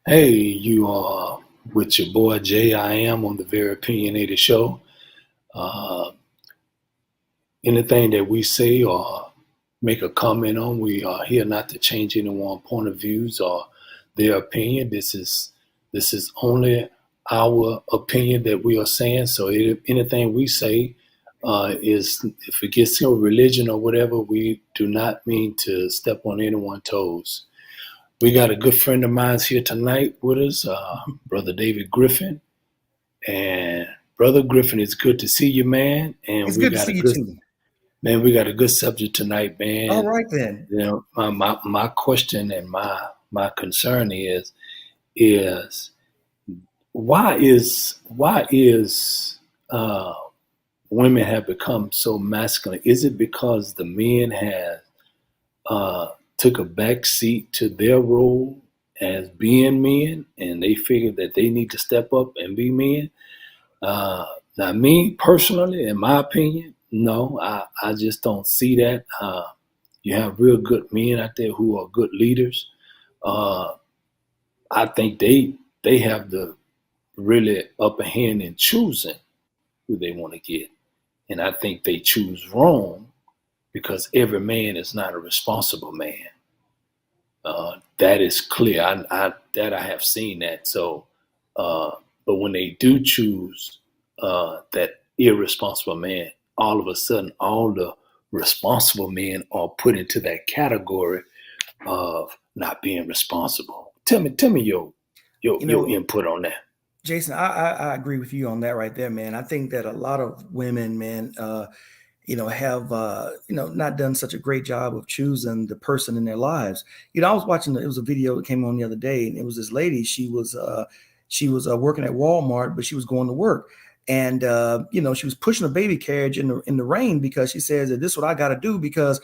Hey, you are with your boy Jay. I am on the Very Opinionated Show. Uh, Anything that we say or make a comment on, we are here not to change anyone's point of views or their opinion. This is only our opinion that we are saying. So anything we say is, if it gets to religion or whatever, we do not mean to step on anyone's toes. We got a good friend of mine here tonight with us, Brother David Griffin. And Brother Griffin, it's good to see you, man. And It's good to see you too. we got a good subject tonight, All man. right then. You know, my question and my concern is why is women have become so masculine? Is it because the men have took a back seat to their role as being men, and they figure that they need to step up and be men? Now, me personally, in my opinion, no, I just don't see that. You have real good men out there who are good leaders. Uh, I think they have the really upper hand in choosing who they want to get, and I think they choose wrong because every man is not a responsible man. That is clear. I have seen that. So, but when they do choose that irresponsible man, all of a sudden, all the responsible men are put into that category of not being responsible. Tell me your You know, input on that. Jason, I agree with you on that right there, man. I think that a lot of women, man, have not done such a great job of choosing the person in their lives. I was watching. It was a video that came on the other day, and it was this lady. She was working at Walmart, but she was going to work, and she was pushing a baby carriage in the rain because she says that this is what I got to do because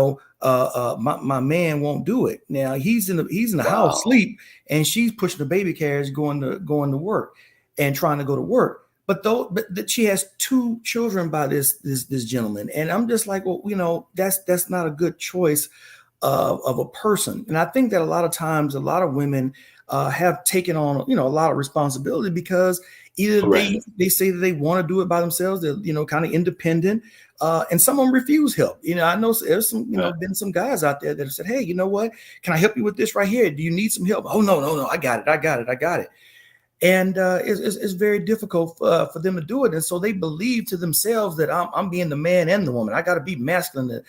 my man won't do it. Now he's in the house Wow. sleep, and she's pushing the baby carriage going to work and trying to go to work. But she has two children by this gentleman, and I'm just like, well, that's not a good choice of a person. And I think that a lot of times, a lot of women have taken on a lot of responsibility because either Correct. they say that they want to do it by themselves, they're kind of independent, and some of them refuse help. I know there's some Right. been some guys out there that have said, hey, you know what, can I help you with this right here? Do you need some help? Oh, no, I got it. And it's very difficult for them to do it. And so they believe to themselves that I'm being the man and the woman. I got to be masculine.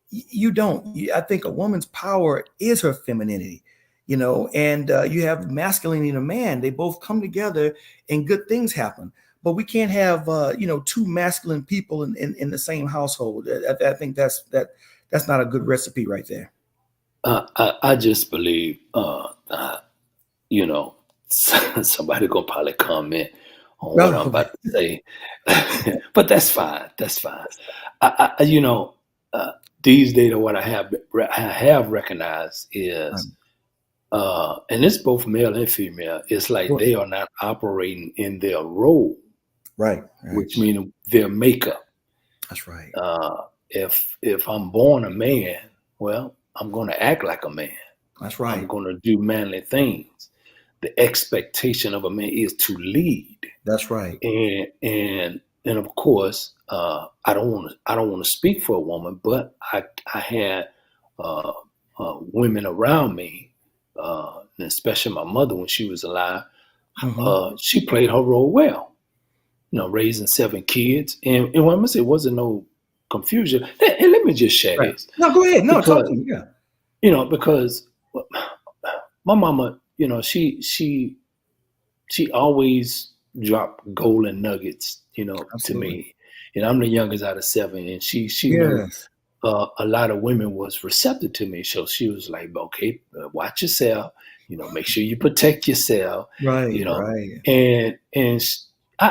You don't. I think a woman's power is her femininity, and you have masculinity in a man. They both come together and good things happen. But we can't have, two masculine people in the same household. I think that's not a good recipe right there. I just believe, you know, somebody gonna probably comment on what I'm No, about to say, but that's fine. That's fine. I uh, these days, what I have recognized is, and it's both male and female. It's like they are not operating in their role, right. which means their makeup. That's right. If I'm born a man, well, I'm going to act like a man. That's I'm right. going to do manly things. The expectation of a man is to lead, That's right. and of course, I don't want to speak for a woman, but I had uh, women around me, and especially my mother when she was alive. Hmm. She played her role well, raising 7 kids, and when I say it wasn't no confusion, and let me just share Right. this No, go ahead. No, talk because to me. Yeah. because my mama, she always dropped golden nuggets, to Absolutely. me. And I'm the youngest out of seven, and she knew Yes. a lot of women was receptive to me. So she was like, "Okay, watch yourself. Make sure you protect yourself." You Right. know, Right. and I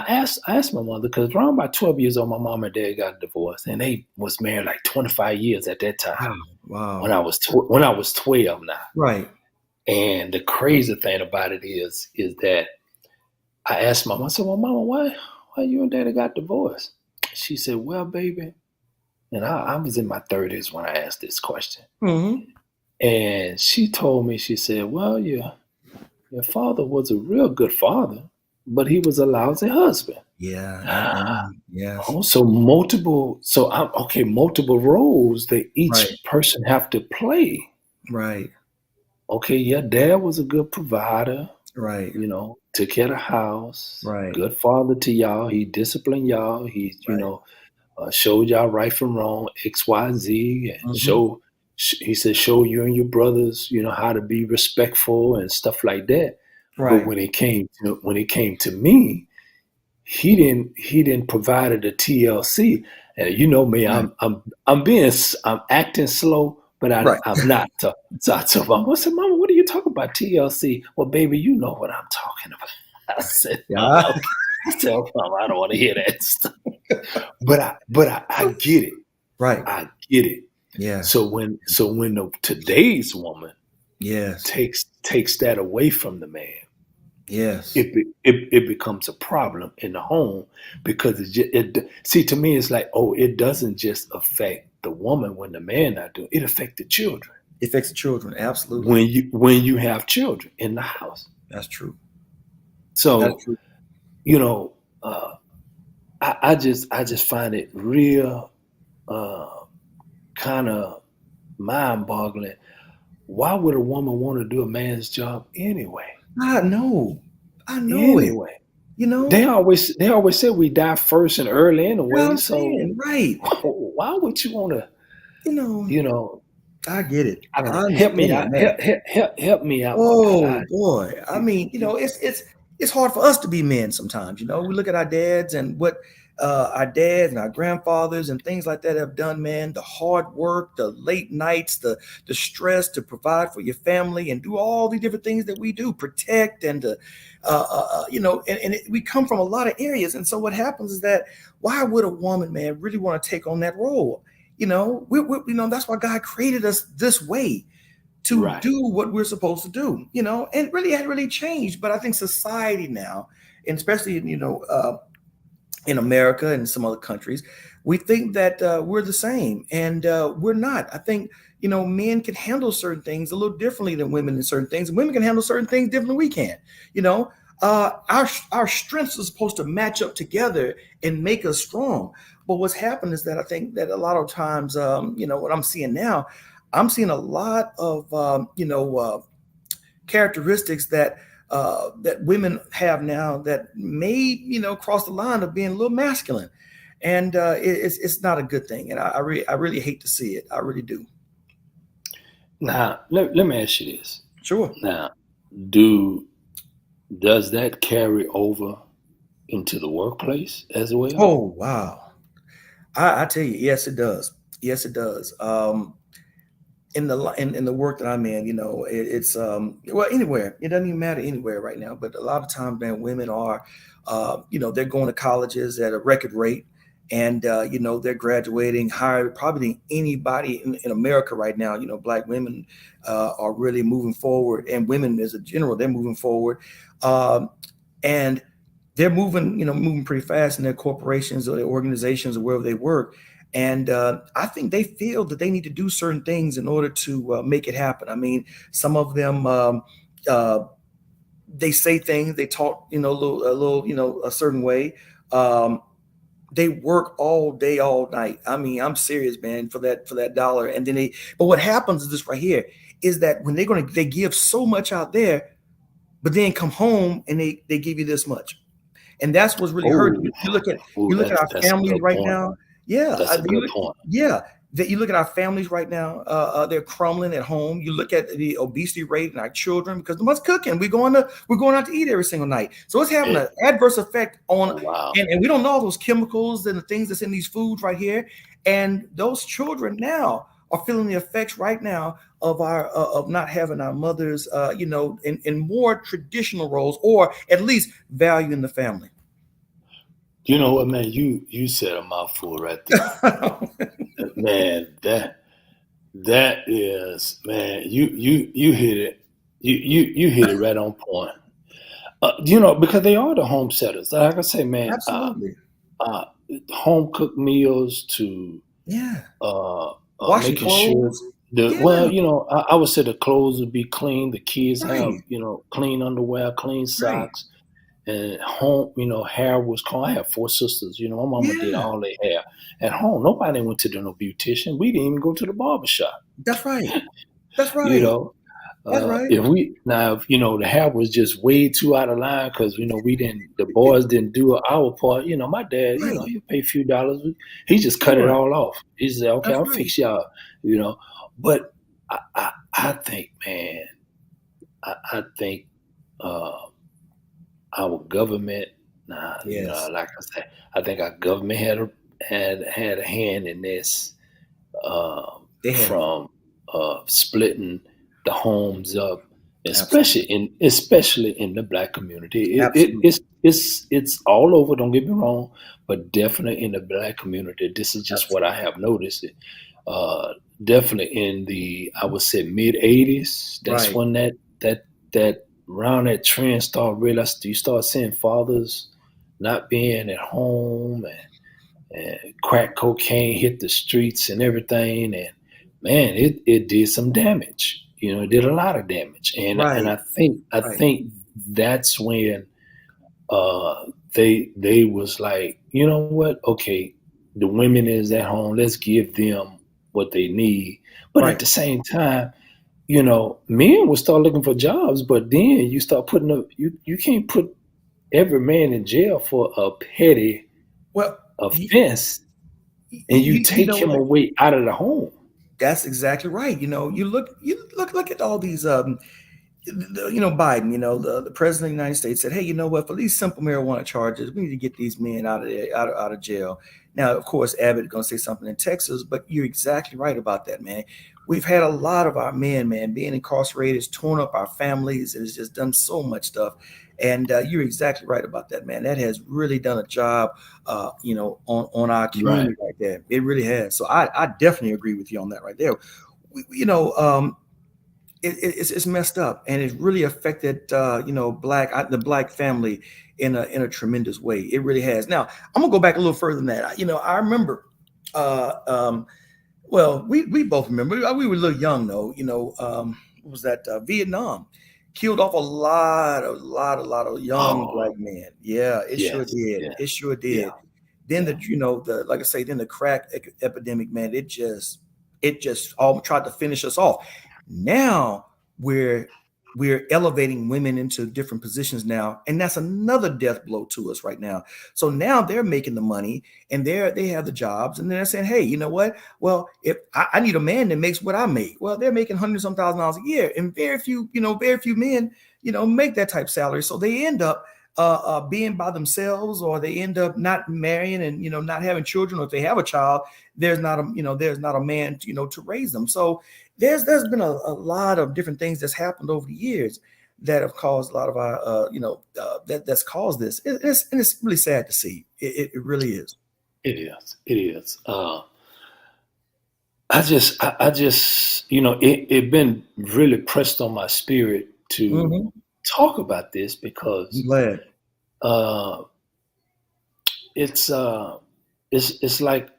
asked my mother because around about 12 years old, my mom and dad got divorced, and they was married like 25 years at that time. Wow. When Wow. I was 12 now. Right. And the crazy thing about it is that I asked mom, I said, "Well, mama, why you and daddy got divorced?" She said, "Well, baby," and I was in my 30s when I asked this question. Hmm. And she told me, she said, "Well, Your father was a real good father, but he was a lousy husband. Yeah, amen. Yes. Oh, so multiple. So I'm okay. Multiple roles that Right, each person have to play. right, Okay, your dad was a good provider. right, Took care of the house. right, Good father to y'all. He disciplined y'all. He, right. showed y'all right from wrong, X, Y, Z, and Mhm. He said, show you and your brothers, how to be respectful and stuff like that. But Right, when it came to me, he didn't provided a TLC. And you know me, right, I'm acting slow, but right. I'm not. So I told Mama, I said, Mama, what are you talking about TLC? Well, baby, you know what I'm talking about. I said, Mama, Yeah. okay. I said, oh, Mama, I don't want to hear that stuff. But I get it. Right. I get it. Yeah. So when today's woman Yes. takes that away from the man, Yes. it becomes a problem in the home because see, to me it's like, oh, it doesn't just affect the woman when the man not doing it, affects the children It affects the children. Absolutely. when you have children in the house. That's true. That's So true. you know uh, I just find it real uh, kind of mind-boggling. Why would a woman want to do a man's job anyway? I know. I know it. Anyway, You know? they always say we die first and early You know what anyway. I'm So saying? Right. why would you want to? You know, You know, I get it. I I don't know. Help me understand out. that. Help me out with that. Oh boy. I mean, it's hard for us to be men sometimes. We look at our dads and what our dads and our grandfathers and things like that have done, man. The hard work, the late nights, the stress to provide for your family and do all the different things that we do, protect and to we come from a lot of areas. And so what happens is that why would a woman, man, really want to take on that role? That's why God created us this way to Right. do what we're supposed to do, and really had really changed. But I think society now, and especially in America and some other countries, we think that we're the same, and we're not. I think men can handle certain things a little differently than women in certain things, and women can handle certain things differently than we can. You know, our strengths are supposed to match up together and make us strong. But what's happened is that I think that a lot of times, what I'm seeing now, I'm seeing a lot of characteristics that women have now that may cross the line of being a little masculine, and it's not a good thing. And I really hate to see it. I really do. Now let me ask you this. Sure. Now, do does that carry over into the workplace as well? Oh wow. I tell you, yes, it does. Yes, it does. In the work that I'm in, it's well, anywhere. It doesn't even matter anywhere right now. But a lot of times, man, women are, they're going to colleges at a record rate, and they're graduating higher probably than anybody in America right now. Black women are really moving forward, and women as a general, they're moving forward, um, and they're moving pretty fast in their corporations or their organizations or wherever they work. And I think they feel that they need to do certain things in order to make it happen. I mean, some of them, uh, they say things, they talk, a little, a certain way. Um, they work all day, all night. I mean, I'm serious, man, for that dollar. And then but what happens is this right here is that when they give so much out there, but then come home and they give you this much. And that's what's really hurting. Oh, You look at oh, you look at our that's a families good right point. now. Yeah, That's a good point. yeah. That you look at our families right now. They're crumbling at home. You look at the obesity rate in our children because what's cooking? We're going out to eat every single night. So it's having Yeah. an adverse effect on, Oh, wow. and we don't know all those chemicals and the things that's in these foods right here. And those children now are feeling the effects right now of our of not having our mothers, in more traditional roles or at least value in the family. You know what, man? You said a mouthful right there, man. That is, man. You hit it. You hit it right on point. Because they are the home setters. Like I say, man. Absolutely. Uh, Home cooked meals to Yeah. uh, Washing making sure clothes. Yeah, I would say the clothes would be clean. The kids have, right. clean underwear, clean Right. socks, and home, hair was clean. I have four sisters. My mama did Yeah, all their hair at home. Nobody went to the no beautician. We didn't even go to the barber shop. that's right. That's You right. know, That's right. if we now, if, the hair was just way too out of line because we didn't, the boys didn't do our part. My dad, Right. he'll pay a few dollars. He just cut it Sure. all off. He said, "Okay, That's I'll right. fix y'all." But I think, man, I think uh, our government, nah, Yes, like I said, I think our government had a hand in this, they have. from splitting the homes up, especially Absolutely. in the black community. Absolutely. It's all over. Don't get me wrong, but definitely in the black community, this is just what I Absolutely. have noticed. Uh, Definitely in the, I would say, mid '80s. That's Right. when that that around that trend started. Realize you start seeing fathers not being at home, and crack cocaine hit the streets and everything, and man, it did some damage. It did a lot of damage, and Right. Right. I think that's when they was like, you know what? Okay, the women is at home. Let's give them what they need. But at Right. the same time, men will start looking for jobs. But then you start putting up. You can't put every man in jail for a petty Well, offense, and you you take know him what? away out of the home. That's exactly right. You look at all these Biden, the president of the United States said, hey, you know what, for these simple marijuana charges, we need to get these men out of there, out of jail. Now, of course, Abbott is going to say something in Texas, but you're exactly right about that, man. We've had a lot of our men, man, being incarcerated, it's torn up our families, and it's just done so much stuff. And you're exactly right about that, man. That has really done a job, on our Right, community right there. It really has. So I definitely agree with you on that right there. It's messed up, and it really affected the black family in a tremendous way. It really has. Now I'm gonna go back a little further than that. I remember. Uh, um, well, we both remember. We were a little young though. What was that? Vietnam killed off a lot of young oh black men. Yeah, it sure yes, did. yeah, It sure yeah, did. Then yeah. the like I say, then the crack epidemic, man. It just all tried to finish us off. Now we're we're elevating women into different positions now, and that's another death blow to us right now. So now they're making the money, and they have the jobs, and they're saying, hey, you know what? Well, if I need a man that makes what I make, well, they're making hundreds of thousands of dollars a year, and very few men, make that type of salary. So they end up being by themselves, or they end up not marrying and not having children. Or if they have a child, there's not a man to raise them. So there's been a lot of different things that's happened over the years that have caused a lot of our that's caused this. And it's really sad to see. It really is. It is. It is. I just, it been really pressed on my spirit to Hmm. talk about this I'm because glad. uh, it's it's like,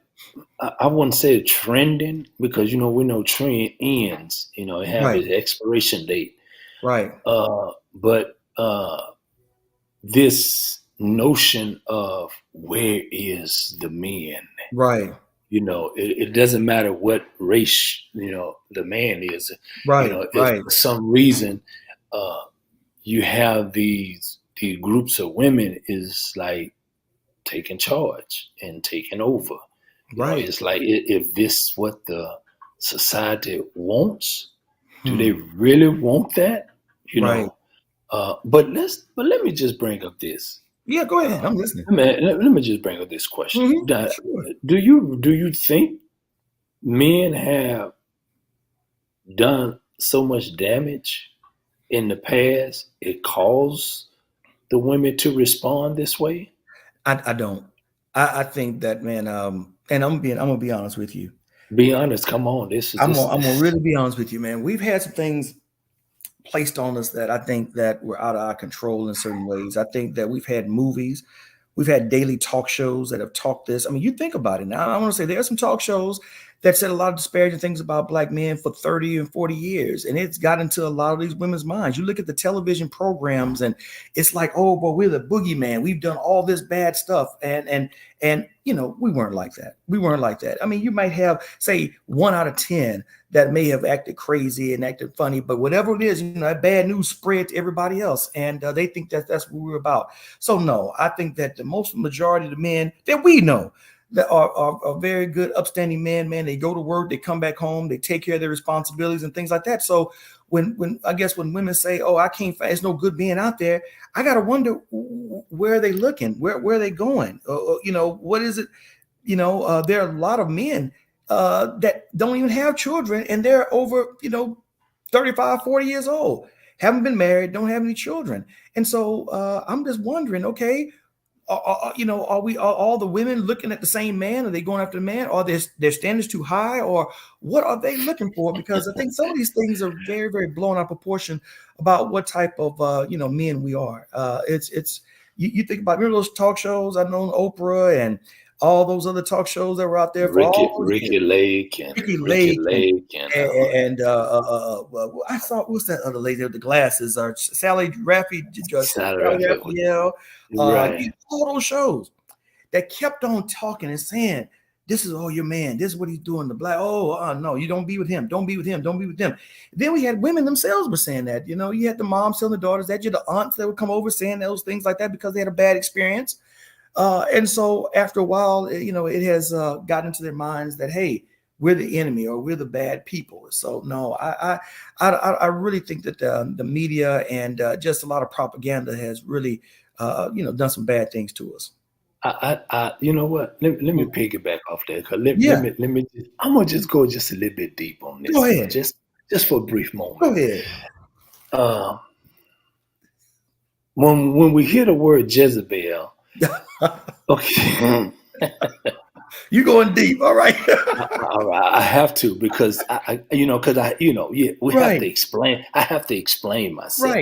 I wouldn't say it's trending because we know trend ends. It have Right. its expiration date. Right. But this notion of where is the men? Right. It doesn't matter what race the man is. Right. If Right. for some reason uh, you have these groups of women is like taking charge and taking over. Right. It's like, if this what the society wants, do they Hmm. really want that? You Right. know, but let me just bring up this. Yeah. Go ahead. Uh, I'm listening. let me just bring up this question. Sure. Do you think men have done so much damage in the past? It caused the women to respond this way. I don't. I think that, man. And I'm gonna be honest with you. Be honest. Come on. This is I'm this. gonna, I'm gonna this really be honest with you, man. We've had some things placed on us that I think that were out of our control in certain ways. I think that we've had movies, we've had daily talk shows that have talked this. I mean, you think about it now. I want to say there are some talk shows that said a lot of disparaging things about black men for 30 and 40 years. And it's got into a lot of these women's minds. You look at the television programs and it's like, oh, boy, we're the boogeyman. We've done all this bad stuff. And we weren't like that. We weren't like that. I mean, you might have, say, 1 out of 10 that may have acted crazy and acted funny, but whatever it is, that bad news spread to everybody else. And they think that that's what we're about. So no, I think that the most majority of the men that we know that are very good, upstanding men, they go to work, they come back home, they take care of their responsibilities and things like that. So when women say, oh, I can't find, it's no good being out there, I got to wonder, where are they looking? Where are they going? What is it? There are a lot of men that don't even have children, and they're over, 35, 40 years old, haven't been married, don't have any children. And so I'm just wondering, okay, are all the women looking at the same man? Are they going after the man? Are their standards too high, or what are they looking for? Because I think some of these things are very, very blown out of proportion about what type of men we are. It's you think about, remember those talk shows I know, Oprah and all those other talk shows that were out there for all those Ricky years. Lake and Ricky Ricky Lake Lake I saw, what's that other lady with the glasses? Sally Saturday. Raphael. Right. All those shows that kept on talking and saying, this is all your man. This is what he's doing. The black, no, you don't be with him. Don't be with him. Don't be with them. Then we had women themselves were saying that. You had the moms telling the daughters that, you the aunts that would come over saying those things like that because they had a bad experience. And so after a while, it has gotten into their minds that, hey, we're the enemy or we're the bad people. So no, I really think that the media and just a lot of propaganda has really done some bad things to us. You know what? Let me piggyback off that. Cause let me. I'm gonna just go just a little bit deep on this. Go ahead. Just for a brief moment. Go ahead. When we hear the word Jezebel, okay. You going deep, all right? All right, I have to because we have to explain. I have to explain myself.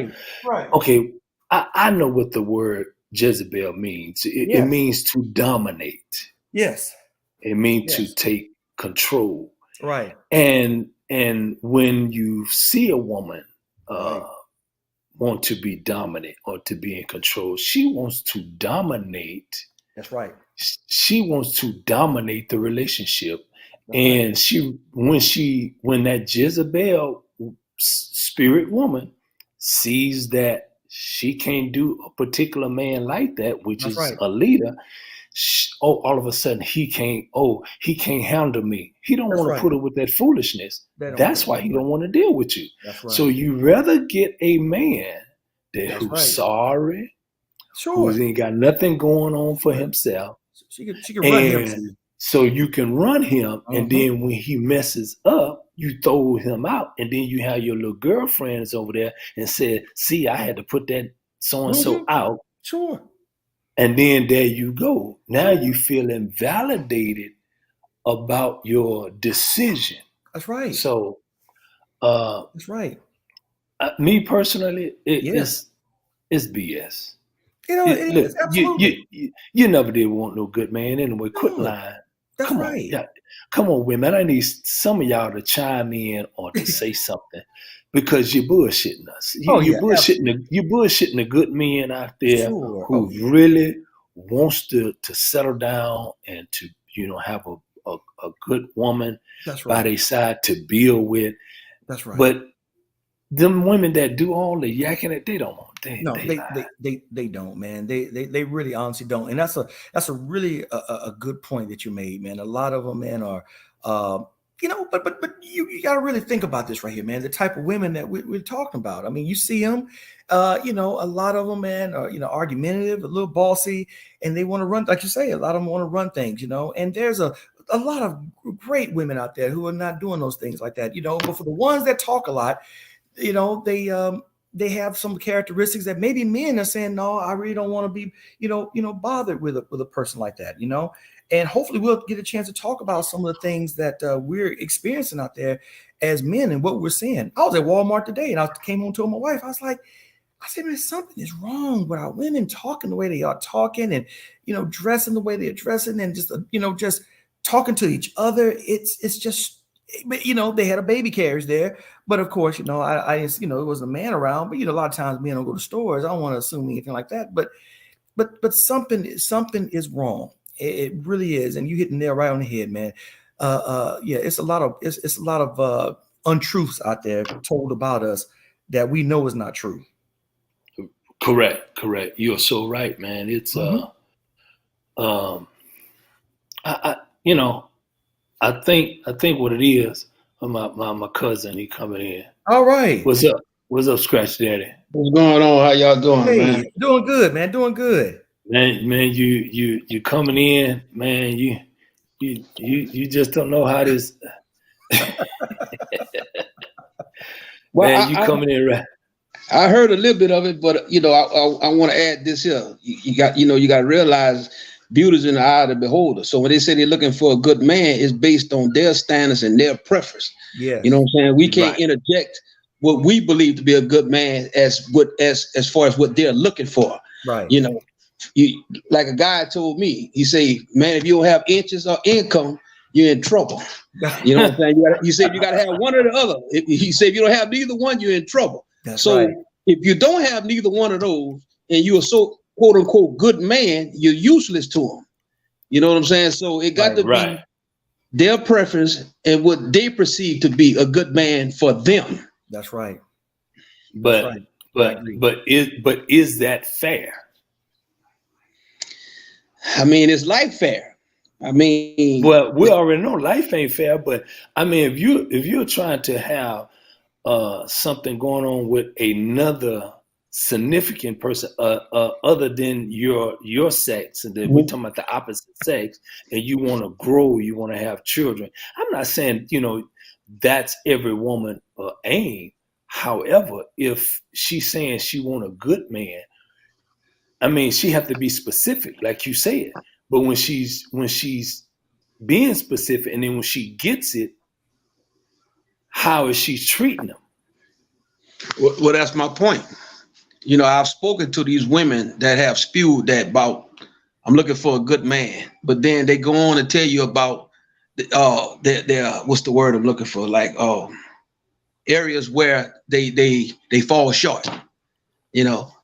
Right. Okay, I know what the word Jezebel means. It means to dominate. Yes. It means to take control. Right. And when you see a woman want to be dominant or to be in control, she wants to dominate. That's right. She wants to dominate the relationship. And when that Jezebel spirit woman sees that she can't do a particular man like that, which is a leader, all of a sudden he can't handle me. He don't want to put up with that foolishness. That's why he don't want to deal with you. So you rather get a man who's sorry, who ain't got nothing going on for himself. She can run him. So you can run him, and then when he messes up, you throw him out, and then you have your little girlfriends over there and say, "See, I had to put that so and so out." Sure. And then there you go. Now you feel invalidated about your decision. That's right. So, that's right. Me personally, it's BS. It is, absolutely. You never did want no good man anyway. Quit lying. That's right. Come on, women. I need some of y'all to chime in or to say something because you're bullshitting us. You're bullshitting the good men out there who really wants to settle down and to have a good woman by their side to build with. That's right. But them women that do all the yakking that they don't want. They don't, man. They really honestly don't. And that's a really a good point that you made, man. A lot of them, man, are but you got to really think about this right here, man. The type of women that we're talking about. I mean, you see them, a lot of them, man, are argumentative, a little bossy, and they want to run, like you say, a lot of them want to run things, and there's a lot of great women out there who are not doing those things like that, but for the ones that talk a lot, they have some characteristics that maybe men are saying, no, I really don't want to be, bothered with a person like that, and hopefully we'll get a chance to talk about some of the things that we're experiencing out there as men and what we're seeing. I was at Walmart today and I came home to my wife. I said, man, something is wrong with our women talking the way they are talking and, dressing the way they're dressing and just talking to each other. It's just, they had a baby carriage there, but of course, I just, it was a man around, but a lot of times men don't go to stores. I don't want to assume anything like that, but something is wrong. It really is, and you hit the nail right on the head, man. Yeah, it's a lot of untruths out there told about us that we know is not true. Correct. You're so right, man. It's I think what it is. My cousin, he coming in. All right. What's up, Scratch Daddy? What's going on? How y'all doing, man? Doing good, man. Doing good. Man, you coming in, man. You just don't know how this. Well, man, you coming in right. I heard a little bit of it, but I want to add this here. You got to realize beauty's in the eye of the beholder. So when they say they're looking for a good man, it's based on their standards and their preference. Yeah. You know what I'm saying? We can't interject what we believe to be a good man as far as what they're looking for. Right. Like a guy told me, he say, man, if you don't have inches or income, you're in trouble. You know what I'm saying? He said you got to have one or the other. He said if you don't have neither one, you're in trouble. That's so right. If you don't have neither one of those and you're so quote unquote good man, you're useless to them. You know what I'm saying? So it got to be their preference and what they perceive to be a good man for them. That's right. But is that fair? I mean, it's life fair. I mean, well, we already know life ain't fair, but I mean, if you're trying to have something going on with another significant person other than your sex, and then we're talking about the opposite sex, and you want to grow, you want to have children. I'm not saying that's every woman aim. However, if she's saying she want a good man, I mean, she have to be specific, like you said. But when she's being specific, and then when she gets it, how is she treating them? Well, that's my point. I've spoken to these women that have spewed that about, I'm looking for a good man, but then they go on and tell you about their what's the word I'm looking for? Like areas where they fall short.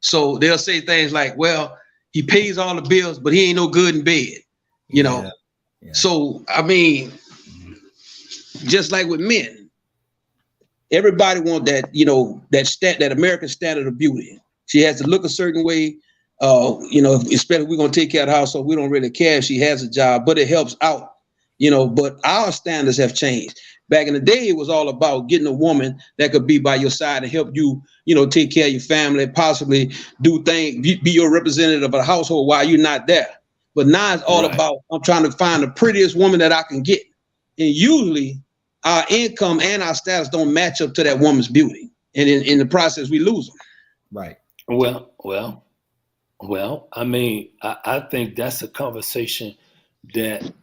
So they'll say things like, well, he pays all the bills, but he ain't no good in bed. Yeah. So I mean, just like with men, everybody want that, that American standard of beauty. She has to look a certain way. Especially if we're gonna take care of the household, we don't really care if she has a job, but it helps out. But our standards have changed. Back in the day, it was all about getting a woman that could be by your side and help you, take care of your family, possibly do things, be your representative of a household while you're not there. But now it's all about, I'm trying to find the prettiest woman that I can get. And usually our income and our status don't match up to that woman's beauty. And in the process, we lose them. Right. Well, I mean, I think that's a conversation that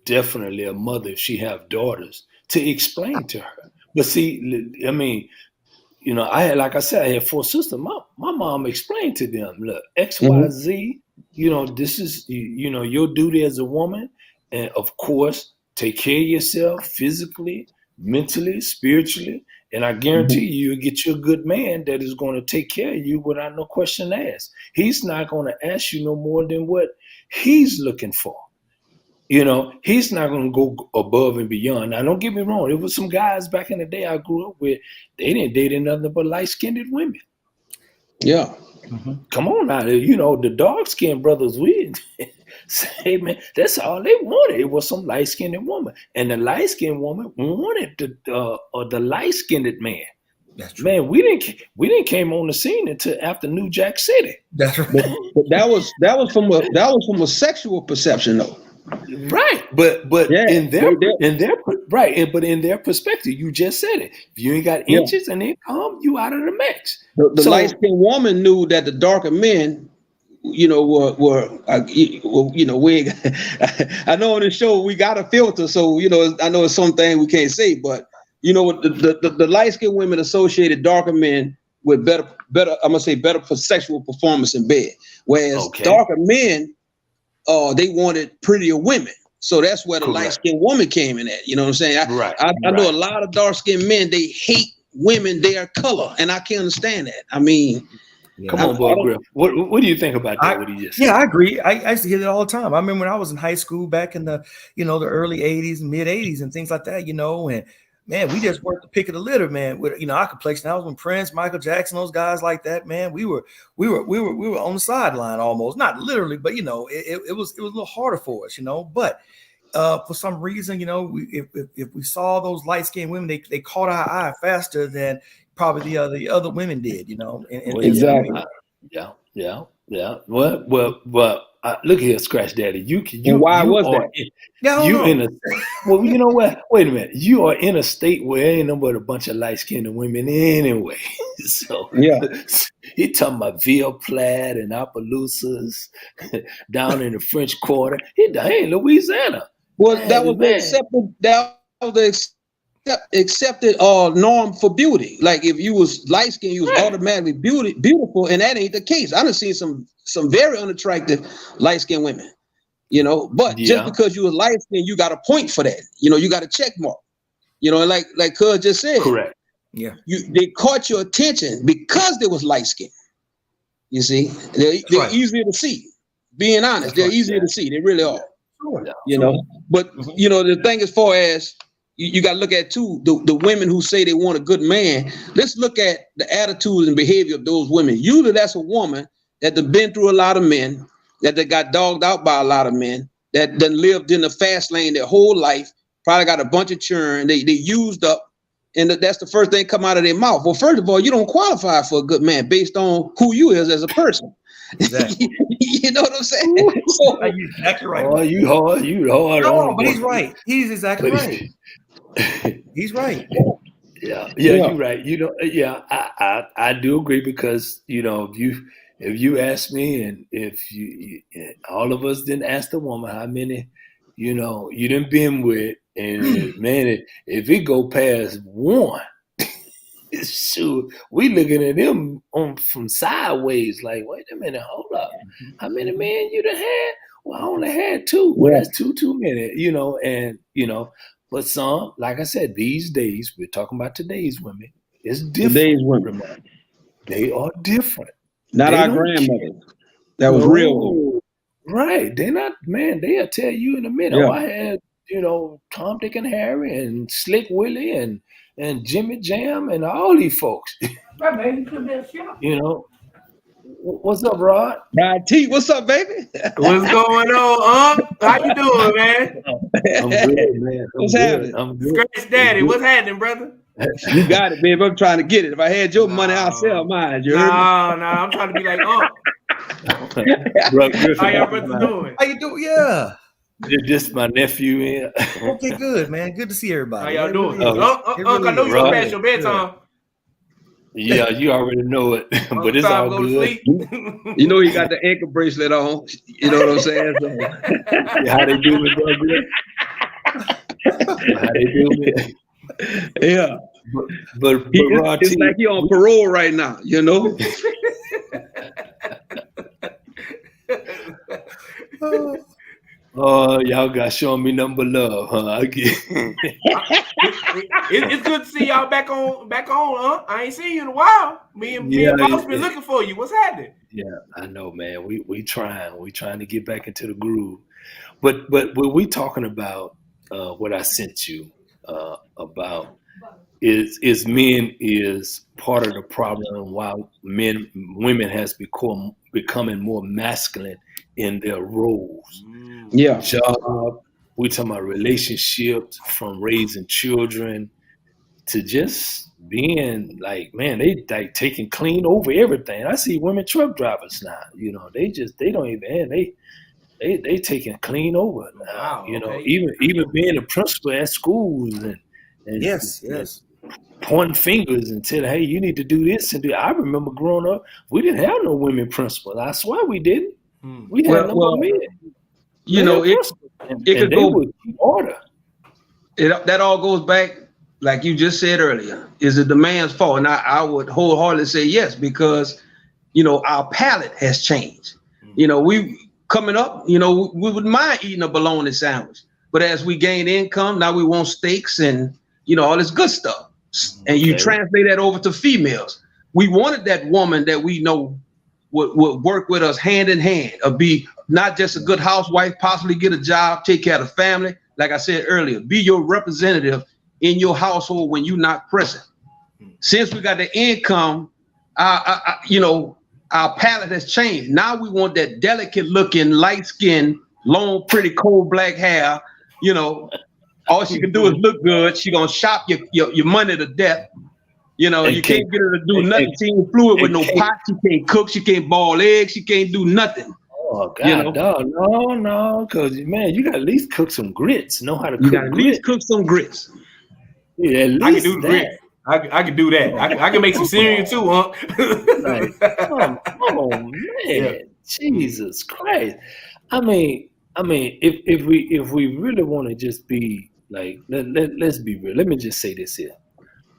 definitely a mother, if she have daughters, to explain to her. But see, I mean, I had 4 sisters. My mom explained to them, look, X, Y, Z, this is, your duty as a woman. And of course, take care of yourself physically, mentally, spiritually. And I guarantee you'll get you a good man that is going to take care of you without no question asked. He's not going to ask you no more than what he's looking for. He's not going to go above and beyond. Now, don't get me wrong. There was some guys back in the day I grew up with, they didn't date nothing but light-skinned women. Yeah. Mm-hmm. Come on now. The dark-skinned brothers, we say, man, that's all they wanted. It was some light-skinned woman. And the light-skinned woman wanted the light-skinned man. That's true. Man, we didn't came on the scene until after New Jack City. That's right. But that was from a sexual perception, though. Right, but in their perspective, you just said it. If you ain't got inches and income, you out of the mix. The light-skinned woman knew that the darker men, were we. I know on the show we got a filter, so I know it's something we can't say, but the light-skinned women associated darker men with better for sexual performance in bed, whereas darker men they wanted prettier women. So that's where the Correct. light-skinned woman came in at. You know what I'm saying? Right. I know a lot of dark-skinned men, they hate women their color, and I can understand that. I mean, Come on, boy, Griff. What do you think about that? What he just said? Yeah, I agree. I used to hear that all the time. I remember when I was in high school back in the, the early 80s and mid 80s and things like that, and man, we just weren't the pick of the litter, man. With our complexion, I was when Prince, Michael Jackson, those guys like that, man. We were on the sideline almost, not literally, but it was a little harder for us, But for some reason, if we saw those light skinned women, they caught our eye faster than probably the other women did, Exactly. Yeah. Well, look here, Scratch Daddy. You why was are that? Well, you know what? Wait a minute. You are in a state where ain't no but a bunch of light skinned women anyway. So yeah, he talking about Ville Platte and Appaloosas down in the French Quarter. He in Louisiana. Well, that was the accepted. That was the accepted norm for beauty. Like if you was light skinned, you was automatically beautiful, and that ain't the case. I done seen some very unattractive light skinned women, But just because you was light skinned, you got a point for that. You got a check mark. Like Cuz just said. Correct. Yeah. They caught your attention because they was light skinned. You see, they're easier to see. Being honest, they're easier to see. They really are. But the thing as far as you got to look at too, the women who say they want a good man. Let's look at the attitudes and behavior of those women. Usually that's a woman that have been through a lot of men, that they got dogged out by a lot of men, that done lived in the fast lane their whole life, probably got a bunch of churn, they used up, and that's the first thing come out of their mouth. Well, first of all, you don't qualify for a good man based on who you is as a person. Exactly. You know what I'm saying? So, you're exactly right. Oh, you hard. No, but he's right. He's exactly right. He's right. Yeah, you're right. I do agree because if you ask me, and if you all of us didn't ask the woman how many you didn't been with, and man, if it go past one, shoot, we looking at them from sideways like, wait a minute, hold up, how many men you done had? Well, I only had two. Well, that's too many, But some, like I said, these days, we're talking about today's women, it's different. Today's women. They are different. Not our grandmothers. That was real. Right. They're not, man, they'll tell you in a minute. Yeah. Oh, I had, Tom, Dick, and Harry, and Slick Willie, and Jimmy Jam, and all these folks. What's up, Rod? Rod T, what's up, baby? What's going on, How you doing, man? I'm good, man. What's happening? I'm good. Scratch Daddy, what's happening, brother? You got it, baby. I'm trying to get it. If I had your money, I'll sell mine. No, I'm trying to be like, How y'all brothers doing? How you doing? Yeah. Just my nephew. Okay, good, man. Good to see everybody. How y'all doing? I know you're past your bedtime. Yeah, you already know it, but it's all good. You know, he got the ankle bracelet on. You know what I'm saying? So. How they do it, brother? How they do it? Yeah, but it's like he on parole right now. Oh, y'all got showing me nothing but love, huh? It's good to see y'all back on, huh? I ain't seen you in a while. Me and Boss been looking for you. What's happening? Yeah, I know, man. We trying to get back into the groove. But we talking about what I sent you about is men is part of the problem, while women has becoming more masculine in their roles. Yeah. Job, we talking about relationships, from raising children to just being like, man, they like taking clean over everything. I see women truck drivers now, they don't even, they taking clean over now, okay. even being a principal at schools and yes. pointing fingers and telling, hey, you need to do this and do. I remember growing up, we didn't have no women principals. I swear we didn't. We had no men. It could go order. That all goes back, like you just said earlier. Is it the man's fault? And I would wholeheartedly say yes, because our palate has changed. coming up, you know, we wouldn't mind eating a bologna sandwich. But as we gain income, now we want steaks and, you know, all this good stuff. And you translate that over to females. We wanted that woman that we know would work with us hand in hand, or be not just a good housewife, possibly get a job, take care of the family. Like I said earlier, be your representative in your household when you're not present. Since we got the income, you know, our palate has changed. Now we want that delicate looking, light skin, long, pretty, cold black hair. You know, all she can do is look good. She gonna shop your money to death. You know, you can't get her to do nothing. She ain't fluid with no pot. She can't cook. She can't boil eggs. She can't do nothing. Oh God, you know? no, because man, you got to at least cook some grits. Know how to cook. You got to at least cook some grits. Yeah, at least I can do the grits. I can do that. I can make some cereal too, huh? Like, come on, man, yeah. Jesus Christ! I mean, if we really want to just be like, let's be real. Let me just say this here.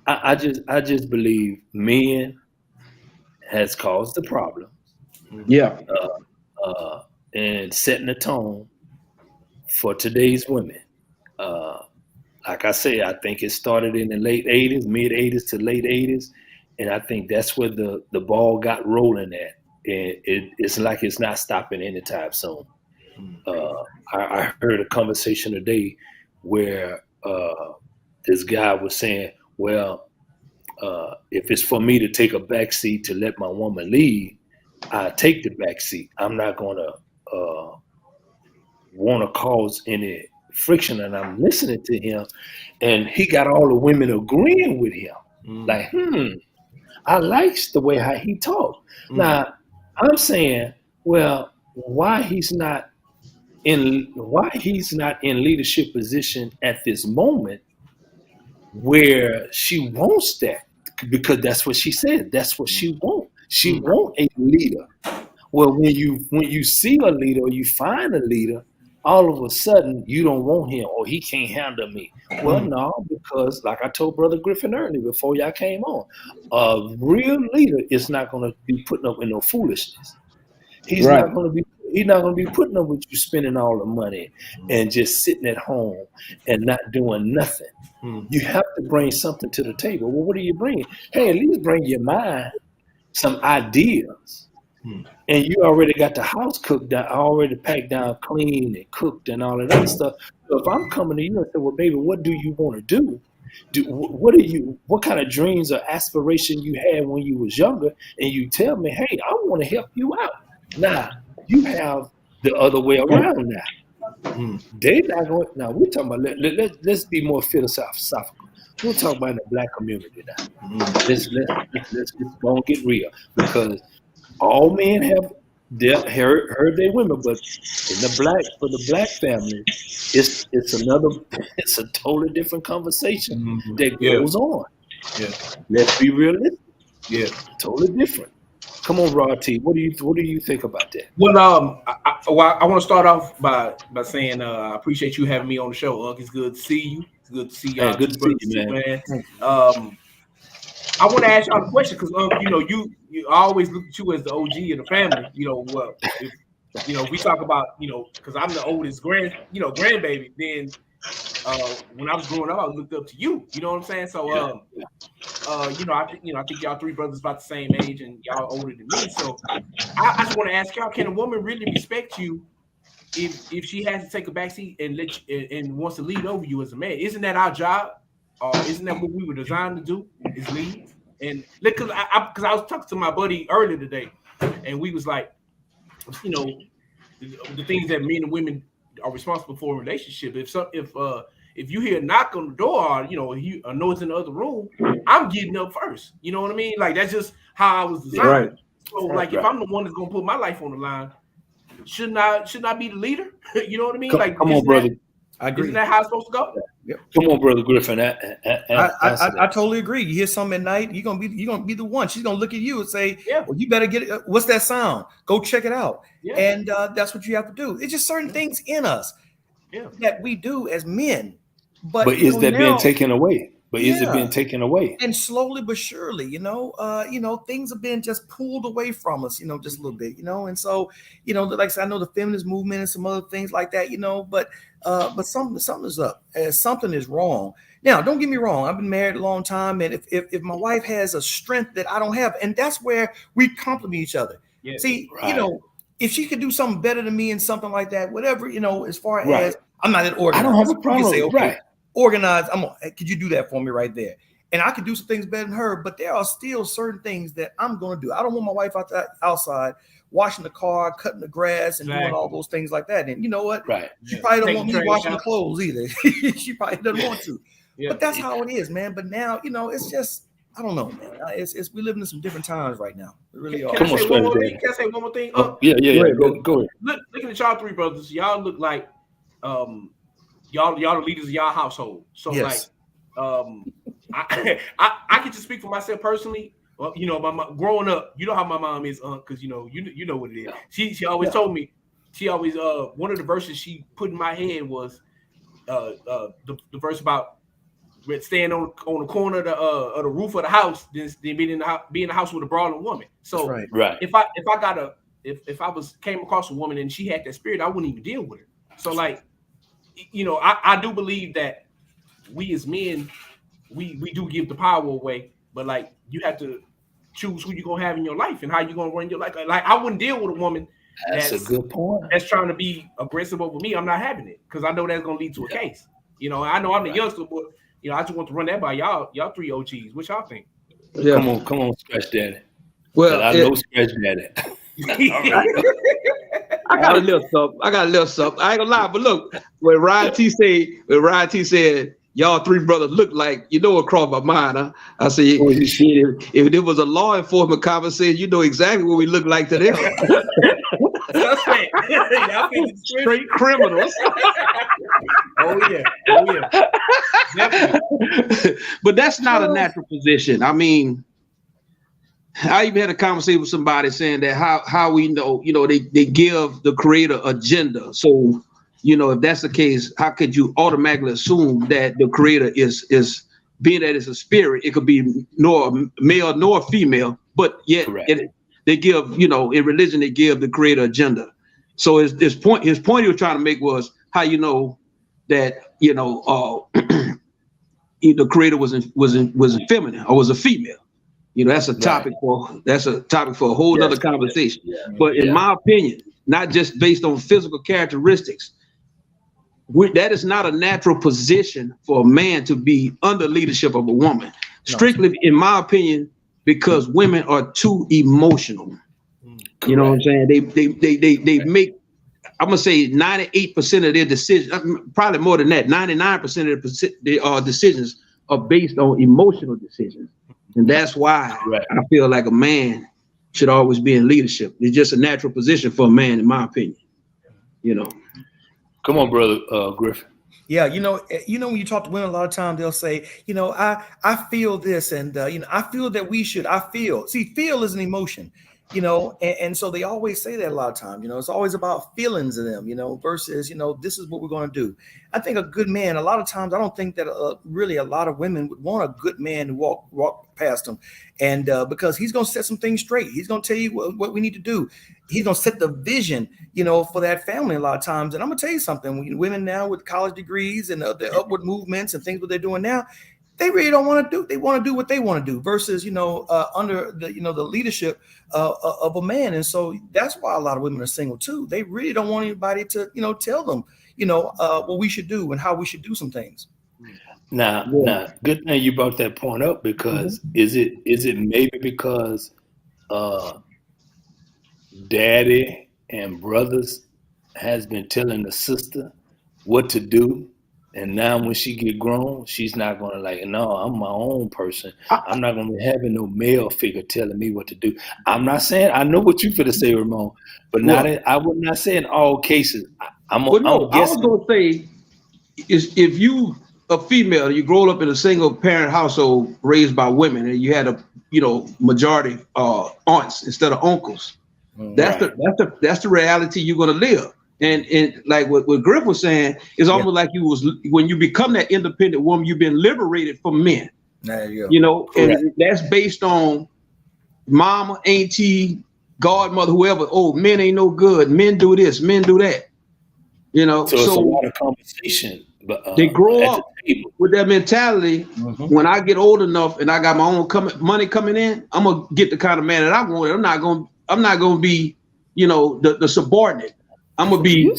I just believe men has caused the problem. Yeah. And setting the tone for today's women. Like I say, I think it started in the late 80s, mid 80s to late 80s. And I think that's where the ball got rolling at. And it's like it's not stopping anytime soon. I heard a conversation today where this guy was saying, well, if it's for me to take a back seat to let my woman lead, I take the back seat. I'm not going to want to cause any friction. And I'm listening to him, and he got all the women agreeing with him. Like, I likes the way how he talked. Now, I'm saying, well, why he's not in leadership position at this moment where she wants that, because that's what she said. That's what she wants. She want a leader. Well, when you see a leader or you find a leader, all of a sudden you don't want him, or he can't handle me. Well, no, because like I told Brother Griffin earlier before y'all came on, a real leader is not going to be putting up with no foolishness. He's not going to be putting up with you spending all the money and just sitting at home and not doing nothing. You have to bring something to the table. Well, what are you bringing? Hey, at least bring your mind, some ideas. And you already got the house cooked down, already packed down, clean and cooked and all of that stuff. So if I'm coming to you and say, well, baby, what do you want to do? What kind of dreams or aspiration you had when you was younger? And you tell me, hey, I want to help you out. Now, you have the other way around now. They not going. Now we're talking about. Let's be more philosophical. We're talking about in the black community now. Let's go and get real, because all men have heard their women, but for the black family, it's a totally different conversation that goes on. Yeah, let's be realistic. Yeah, totally different. Come on, Rod T. What do you think about that? Well, I want to start off by saying I appreciate you having me on the show, Unc. It's good to see you. It's good to see y'all. Hey, good to see you, man. I want to ask y'all a question, because you know, you always look at you as the OG of the family. You know, if we talk about, because I'm the oldest grandbaby. Then when I was growing up, I looked up to you. You know what I'm saying? So I think y'all three brothers about the same age, and y'all older than me. So I just want to ask y'all: can a woman really respect you if she has to take a backseat and wants to lead over you as a man? Isn't that our job? Isn't that what we were designed to do? Is lead? And because I was talking to my buddy earlier today, and we was like, the things that men and women are responsible for in a relationship. If you hear a knock on the door, or a noise in the other room, I'm getting up first. You know what I mean? Like, that's just how I was designed. Right. So if I'm the one that's gonna put my life on the line, shouldn't I be the leader? You know what I mean? Come on, brother. I agree. Isn't that how it's supposed to go? Yep. Come on, Brother Griffin. I totally agree. You hear something at night, you're gonna be the one. She's gonna look at you and say, well, you better get it. What's that sound? Go check it out. Yeah. And that's what you have to do. It's just certain things in us that we do as men. But is that being taken away? But is it being taken away? And slowly but surely, things have been just pulled away from us, just a little bit, and so, like I said, I know the feminist movement and some other things like that, but something is up. Something is wrong. Now, don't get me wrong. I've been married a long time, and if my wife has a strength that I don't have, and that's where we complement each other. Yeah. See, right. If she could do something better than me and something like that, whatever, as far as I'm not an organizer. I don't have a problem. Say, okay, right. Organize. Could you do that for me right there? And I could do some things better than her, but there are still certain things that I'm going to do. I don't want my wife outside washing the car, cutting the grass, and doing all those things like that. And you know what? Right. She probably don't want me washing the clothes either. She probably doesn't want to. Yeah. But that's how it is, man. But now, it's just, I don't know, man. We live in some different times right now. We really are. Can I say one more thing? Yeah. Go ahead. Looking at y'all three brothers, y'all look like y'all the leaders of y'all household. So yes. I can just speak for myself personally. Well, my mom, growing up, you know how my mom is, because you know what it is. She always told me. She always one of the verses she put in my head was the verse about staying on the corner of the roof of the house than being in the house with a brawling woman. So right. if I came across a woman and she had that spirit, I wouldn't even deal with her. So I do believe that we as men, we do give the power away, but you have to choose who you're gonna have in your life and how you're gonna run your life. I wouldn't deal with a woman that's a good point. That's trying to be aggressive over me. I'm not having it because I know that's gonna lead to a case. I know I'm the youngster, but I just want to run that by y'all three OGs. What y'all think? Yeah. Come on, Scratch Daddy. Well, I know Scratch Daddy. I got a little something. I ain't gonna lie, but look, when Ryan T said, y'all three brothers look like, what crossed my mind, huh? I said, if there was a law enforcement conversation, you know exactly what we look like to them. Straight criminals. Oh yeah. Definitely. But that's not a natural position. I mean, I even had a conversation with somebody saying that how we know, they give the creator agenda. So, if that's the case, how could you automatically assume that the creator is being that it's a spirit? It could be nor male nor female, but yet they give, in religion, they give the creator agenda. So his point he was trying to make was how you know that, the creator was feminine or was a female. That's a topic for a whole other conversation. Yeah. But in my opinion, not just based on physical characteristics, that is not a natural position for a man to be under leadership of a woman. Strictly, in my opinion, because women are too emotional. You know what I'm saying? They make, I'm gonna say 98% of their decisions, probably more than that, 99% of their decisions are based on emotional decisions. And that's why I feel like a man should always be in leadership. It's just a natural position for a man, in my opinion. Come on, brother Griffin. Yeah, when you talk to women, a lot of times they'll say, I feel this, and I feel that we should. Feel is an emotion, and so they always say that a lot of times. It's always about feelings of them, versus this is what we're going to do. I think a good man, a lot of times, I don't think that really a lot of women would want a good man to walk past them, and because he's going to set some things straight. He's going to tell you what we need to do. He's going to set the vision, for that family a lot of times. And I'm going to tell you something, women now with college degrees and the upward movements and things what they're doing now, they really don't want to do. They want to do what they want to do versus, under the, the leadership of a man. And so that's why a lot of women are single too. They really don't want anybody to, tell them, what we should do and how we should do some things. Now, good thing you brought that point up because is it maybe because daddy and brothers has been telling the sister what to do, and now when she get grown, she's not gonna no, I'm my own person. I'm not gonna be having no male figure telling me what to do. I'm not saying I know what you finna say, Ramon, but I would not say in all cases. I was gonna say is if you a female, you grow up in a single parent household raised by women, and you had a majority aunts instead of uncles. That's the reality you're gonna live. And like what Griff was saying, it's almost like when you become that independent woman, you've been liberated from men. There you go. You know, Correct. and that's based on mama, auntie, godmother, whoever. Oh, men ain't no good. Men do this, men do that. You know, So it's a lot of conversation. They grow at up the table. with that mentality. When I get old enough and I got my own money coming in, I'm gonna get the kind of man that I want. I'm not gonna be, you know, the subordinate. I'm gonna be,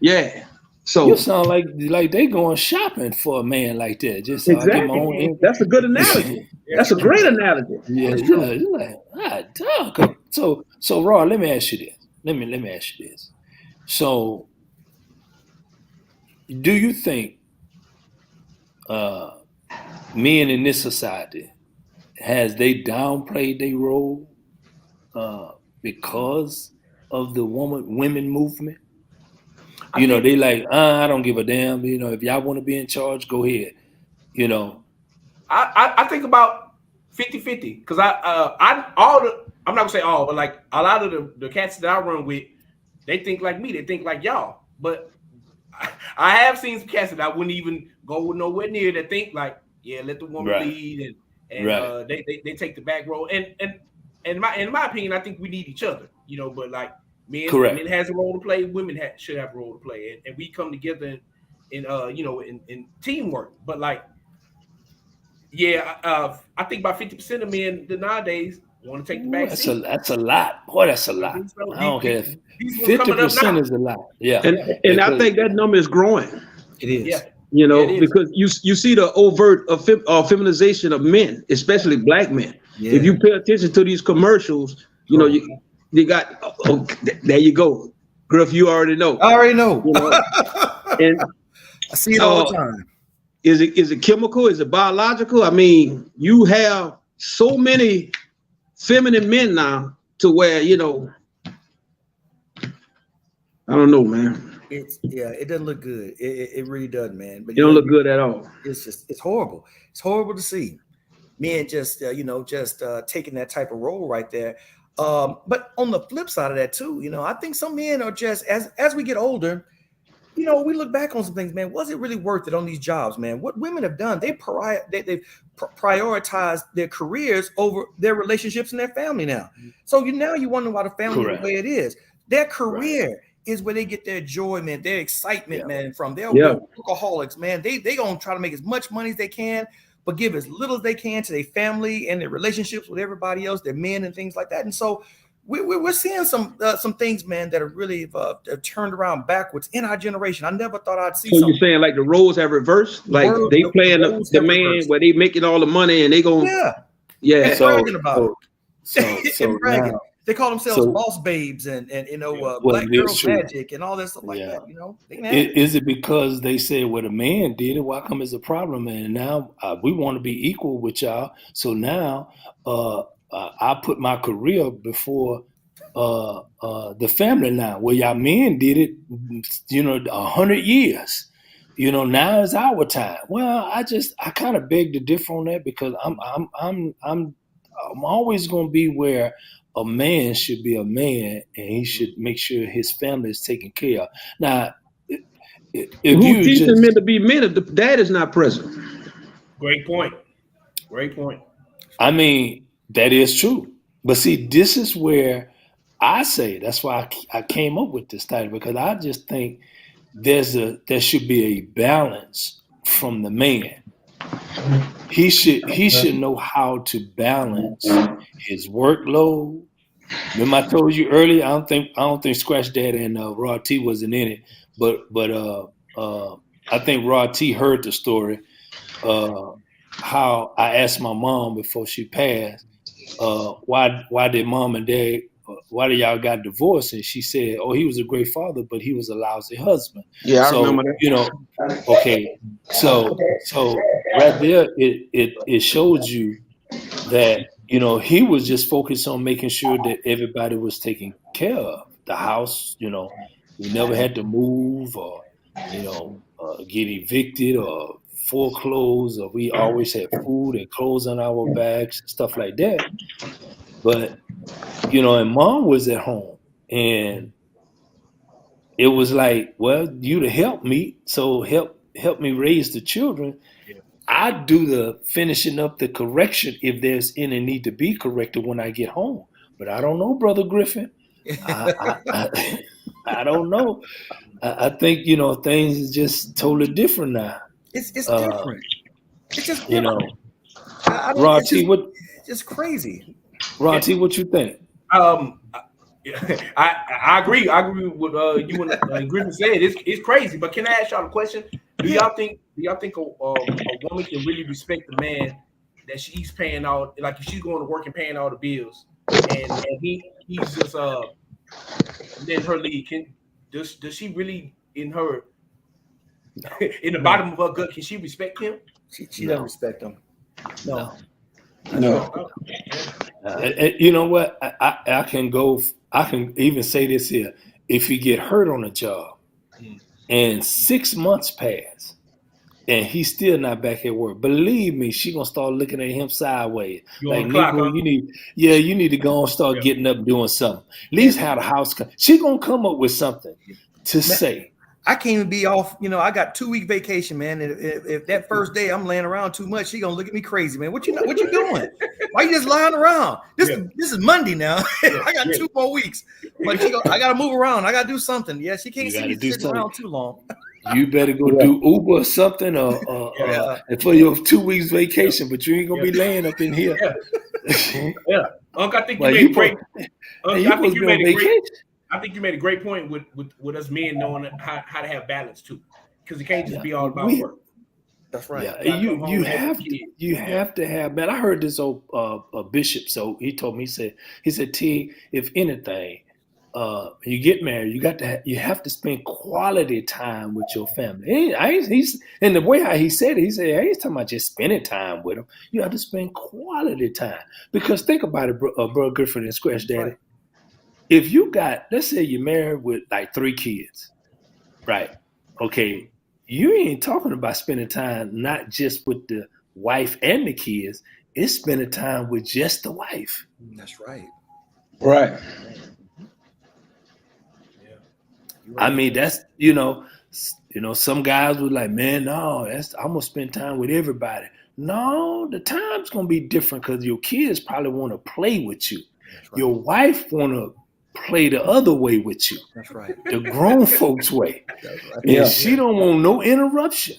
yeah. So You sound like they going shopping for a man like that. Just so I get my own. exactly. That's a good analogy. That's a great analogy. Yeah. You're like, dog. So Raw, let me ask you this. Let me ask you this. So, do you think men in this society has they downplayed their role because of the women movement? You know, they like, I don't give a damn. You know, if y'all want to be in charge, go ahead. You know, I think about 50-50 because I'm not gonna say all, but like a lot of the cats that I run with, they think like me. They think like y'all. But I have seen some cats that I wouldn't even go nowhere near that think like, yeah, let the woman lead and they take the back role. And in my opinion, I think we need each other. You know, but like men has a role to play, women should have a role to play, and we come together in teamwork. But like, yeah, I think about 50% of men nowadays want to take the back seat. That's a lot. Boy, that's a lot. I don't care. 50% is a lot. Yeah. And I think that number is growing. It is. Yeah. You know, because you see the overt feminization of men, especially black men. Yeah. If you pay attention to these commercials, you know, you got, there you go. Griff, you already know. I already know. You know? And I see it all the time. Is it chemical? Is it biological? I mean, you have so many feminine men now to where, you know, I don't know, man. It doesn't look good. It really doesn't, man. But it don't look good at all. It's horrible. It's horrible to see men just taking that type of role right there. But on the flip side of that too, you know, I think some men are just as we get older, you know, we look back on some things, man. Was it really worth it on these jobs, man? What women have done, they've prioritized their careers over their relationships and their family now. So now you wonder why the family is the way it is. Their career is where they get their joy, man, their excitement, man, from. They're workaholics, man. They gonna try to make as much money as they can, but give as little as they can to their family and their relationships with everybody else, their men and things like that. And so we're seeing some things, man, that are really turned around backwards in our generation. I never thought I'd see. So you're saying like the roles have reversed, like they playing the man reversed. Where they making all the money and they going and bragging about it. And bragging. Now, they call themselves boss babes and you know black girls magic and all that stuff like that. You know, is it because they said what a man did it? Why come it's a problem? And now we want to be equal with y'all. So now I put my career before the family now. Well, y'all men did it, you know, 100 years. You know, now is our time. Well, I kind of beg to differ on that because I'm always going to be where a man should be a man and he should make sure his family is taken care of. Now, if who teaches men to be men if the dad is not present? Great point. I mean, that is true. But see, this is where I say, that's why I came up with this title, because I just think there should be a balance from the man. He should know how to balance his workload. Remember I told you earlier, I don't think Scratch Dad and Raw T wasn't in it, but I think Raw T heard the story, how I asked my mom before she passed, why did mom and dad, why did y'all got divorced? And she said, oh, he was a great father, but he was a lousy husband. Yeah, I remember that. You know, okay. So right there, it showed you that, you know, he was just focused on making sure that everybody was taken care of. The house, you know, we never had to move or, you know, get evicted or foreclosed, or we always had food and clothes on our backs, stuff like that. But, you know, and mom was at home, and it was like, well, you to help me, so help me raise the children. Yeah. I do the finishing up the correction if there's any need to be corrected when I get home. But I don't know, Brother Griffin. I don't know. I think, things is just totally different now. It's different. It's just You different. know, I don't. Ron It's T, it's just crazy. Ron T, what you think? I agree. I agree with you and Griffin said. It's crazy. But can I ask y'all a question? Do y'all think a woman can really respect the man that she's paying all, like if she's going to work and paying all the bills, and he's just letting her lead? Does she really in the bottom of her gut, can she respect him? She doesn't respect him. No. You know what? I can even say this here. If you get hurt on a job and 6 months pass and he's still not back at work, believe me, she gonna start looking at him sideways. You like, on the clock, Negro, huh? you need to go and start getting up and doing something. At least have the house come. She gonna come up with something to say. I can't even be off. I got 2-week vacation, man. And if that first day I'm laying around too much, she gonna look at me crazy, man. What you doing? Why you just lying around? This is Monday now. I got 2 more weeks. But I gotta move around. I gotta do something. Yeah, she can't see me sitting around too long. You better go do Uber or something, or for your 2 weeks vacation. But you ain't gonna be laying up in here. Yeah. Uncle, I think you made a great. I think you made a great point with us men knowing how to have balance too, because it can't just be all about work. That's right. Yeah, you have to have. Man, I heard this old bishop. So he told me, he said, T, if anything, you get married, you have to spend quality time with your family. He's and the way how he said it, he said, I ain't talking about just spending time with them. You have to spend quality time, because think about it, Bro Griffin and Scratch Daddy. Right. If you got, let's say you're married with like 3 kids, right? Okay, you ain't talking about spending time not just with the wife and the kids. It's spending time with just the wife. That's right. Right. I mean, that's some guys were like, man, no, I'm gonna spend time with everybody. No, the time's gonna be different because your kids probably want to play with you. Right. Your wife want to play the other way with you. That's right. The grown folks way. That's right. And she don't want no interruption.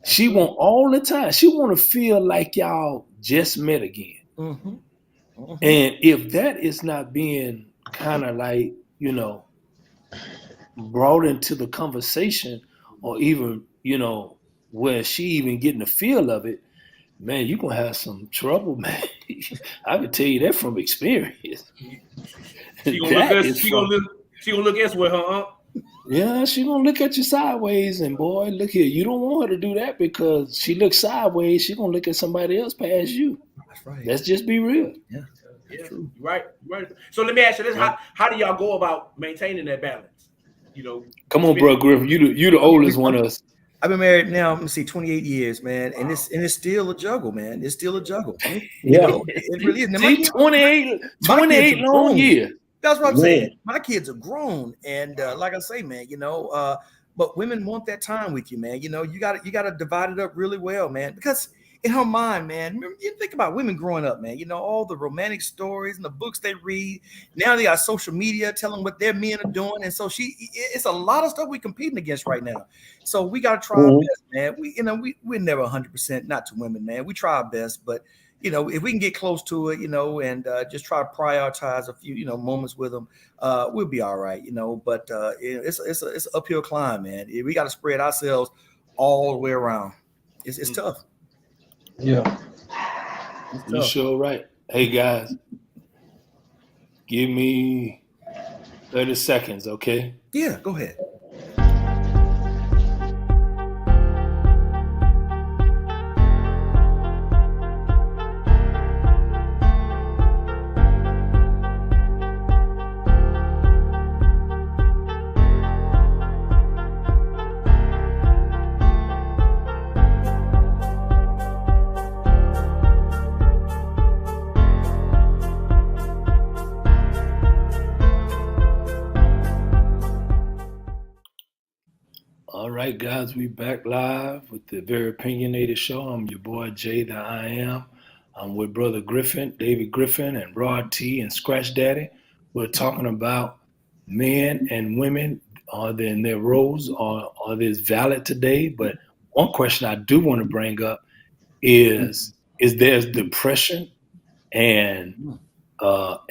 She want all the time. She want to feel like y'all just met again. Mm-hmm. Mm-hmm. And if that is not being kind of like, brought into the conversation, or even, where she even getting the feel of it, man, you're going to have some trouble, man. I can tell you that from experience. She gonna look elsewhere, huh? Yeah, she gonna look at you sideways, and boy, look here, you don't want her to do that, because she looks sideways, she gonna look at somebody else past you. That's right. Let's just be real. Yeah, true. Right. So let me ask you this: how do y'all go about maintaining that balance? Come on, bro, Griffin, you the oldest one of us. I've been married now, 28 years, man, and it's still a juggle, man. It's still a juggle. Yeah, it really is. See, 28 long years. That's what I'm saying. My kids are grown, and like I say, man, but women want that time with you, man. You got to divide it up really well, man, because in her mind, man, remember, you think about women growing up, man. All the romantic stories and the books they read. Now they got social media telling what their men are doing, and so it's a lot of stuff we're competing against right now. So we got to try our best, man. We're never 100%, not to women, man. We try our best, but if we can get close to it, and just try to prioritize a few, moments with them, we'll be all right, But it's an uphill climb, man. We got to spread ourselves all the way around. It's tough. Yeah, you sure right. Hey guys, give me 30 seconds, okay? Yeah, go ahead. right, guys, we back live with the Very Opinionated Show. I'm your boy Jay, the I Am. I'm with Brother Griffin, David Griffin, and Rod T and Scratch Daddy. We're talking about men and women. Are they in their roles? Are they valid today? But one question I do want to bring up is there's depression and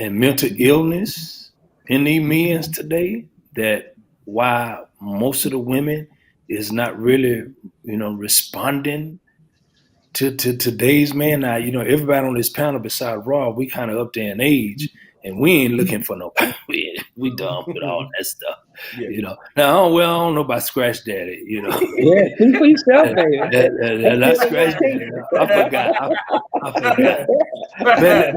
mental illness in these men today, that why most of the women is not really, responding to today's man. Now, everybody on this panel beside Raw, we kind of up there in age, and we ain't looking for no, we done with all that stuff. Yeah. Now, I don't know about Scratch Daddy, Yeah, speak for yourself, baby. Not Scratch Daddy. I forgot. Man,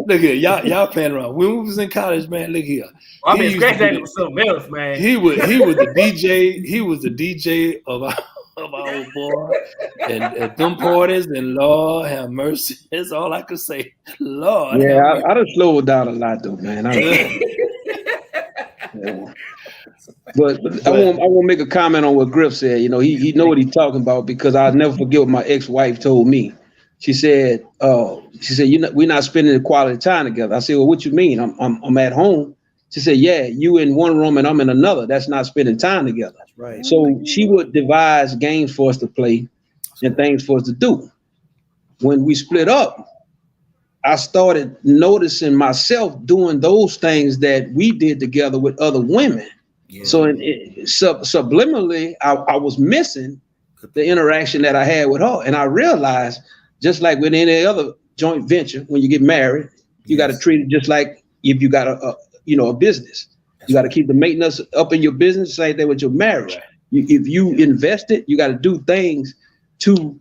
look here. Y'all playing around. When we was in college, man, look here. I mean, Scratch Daddy was something else, man. He was the DJ. He was the DJ of our old boy, and them parties. And Lord have mercy. That's all I could say. Lord. Yeah, I done slowed down a lot though, man. But I want to make a comment on what Griff said. He know what he's talking about, because I'll never forget what my ex-wife told me. She said, we're not spending quality time together. I said, well, what you mean? I'm at home. She said, yeah, you in one room and I'm in another. That's not spending time together. That's right. So she would devise games for us to play and things for us to do. When we split up, I started noticing myself doing those things that we did together with other women. Yeah. So subliminally, I was missing the interaction that I had with her. And I realized, just like with any other joint venture, when you get married, you got to treat it just like if you got a business. You got to keep the maintenance up in your business, same thing with your marriage. Right. If you invest it, you got to do things to,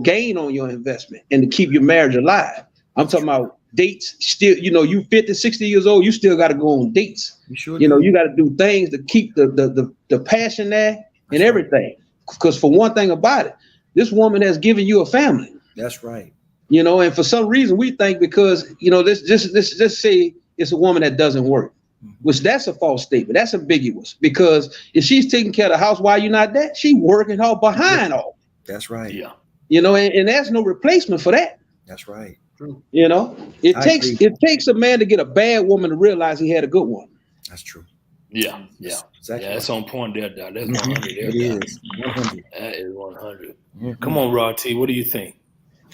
gain on your investment and to keep your marriage alive. I'm talking about dates. Still, you 50, 60 years old, you still got to go on dates. You sure do. You got to do things to keep the passion there and everything. Because for one thing about it, this woman has given you a family. That's right. And for some reason we think because, let's say it's a woman that doesn't work, which that's a false statement. That's ambiguous, because if she's taking care of the house while you're not there, she working her behind off. That's right. Yeah. And there's no replacement for that. That's right. True. It takes a man to get a bad woman to realize he had a good one. That's true. Yeah. Exactly. Yeah, that's on point there, Doc. That's 100 there. It is 100. That is 100. Mm-hmm. Come on, Rod T. What do you think?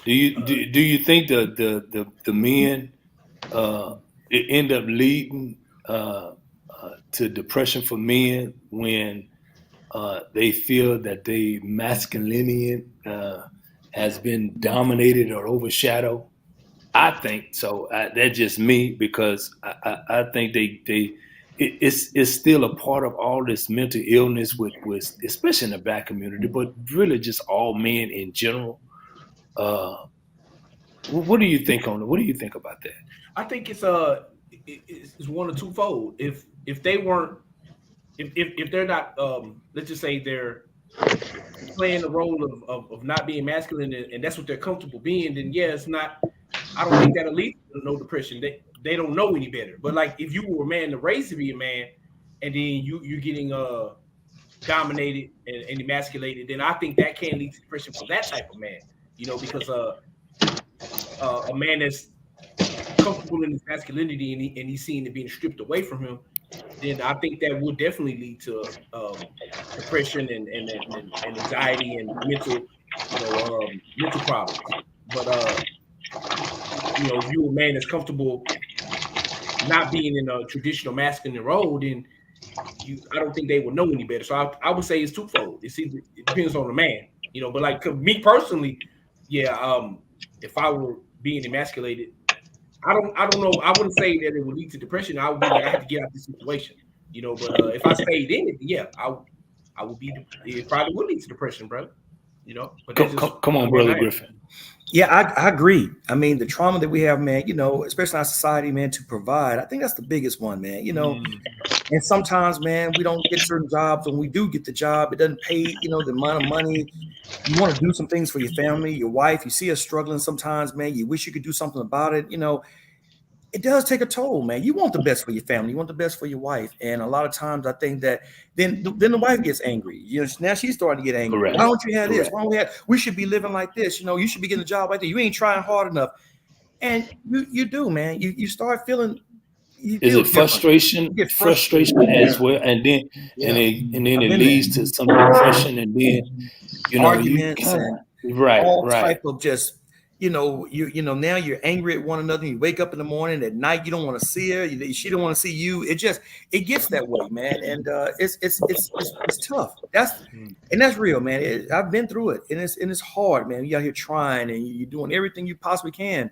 Do you think the men end up leading to depression for men when they feel that their masculinity has been dominated or overshadowed? I think so. That's just me, because I think it's still a part of all this mental illness with especially in the Black community, but really just all men in general. What do you think on it? What do you think about that? I think it's one or twofold. If they weren't, if they're not, let's just say they're playing the role of not being masculine, and that's what they're comfortable being, then yeah, it's not. I don't think that'll lead to no depression. They don't know any better. But like if you were a man raised to be a man, and then you're getting dominated and emasculated, then I think that can lead to depression for that type of man. Because a man that's comfortable in his masculinity and he's seeing it being stripped away from him, then I think that would definitely lead to depression and anxiety and mental problems. But if you're a man that's comfortable not being in a traditional masculine role, then I don't think they would know any better. So I would say it's twofold. It depends on the man, But like me personally, yeah, if I were being emasculated, I don't know. I wouldn't say that it would lead to depression. I would be like, I have to get out of this situation, But if I stayed in it, yeah, I would be. It probably would lead to depression, brother. But come on, Brother Griffin. Yeah, I agree. I mean, the trauma that we have, man, especially in our society, man, to provide, I think that's the biggest one, man, And sometimes, man, we don't get certain jobs. When we do get the job, it doesn't pay, the amount of money. You want to do some things for your family, your wife. You see us struggling sometimes, man. You wish you could do something about it. it does take a toll, man. You want the best for your family. You want the best for your wife. And a lot of times I think that then the wife gets angry. You know, now she's starting to get angry. Correct. Why don't you have this? Correct. Why don't we should be living like this. You know, you should be getting a job like that. You ain't trying hard enough. And you do, man. You start feeling Is it frustration? You get Frustration as well, and then Yeah. and then I've it been leads to some depression, and then you know you arguments kind and of right, all right. type of just you know now you're angry at one another. You wake up in the morning, at night you don't want to see her. She don't want to see you. It gets that way, man. And it's tough. That's real, man. I've been through it, and it's hard, man. You out here trying and you're doing everything you possibly can,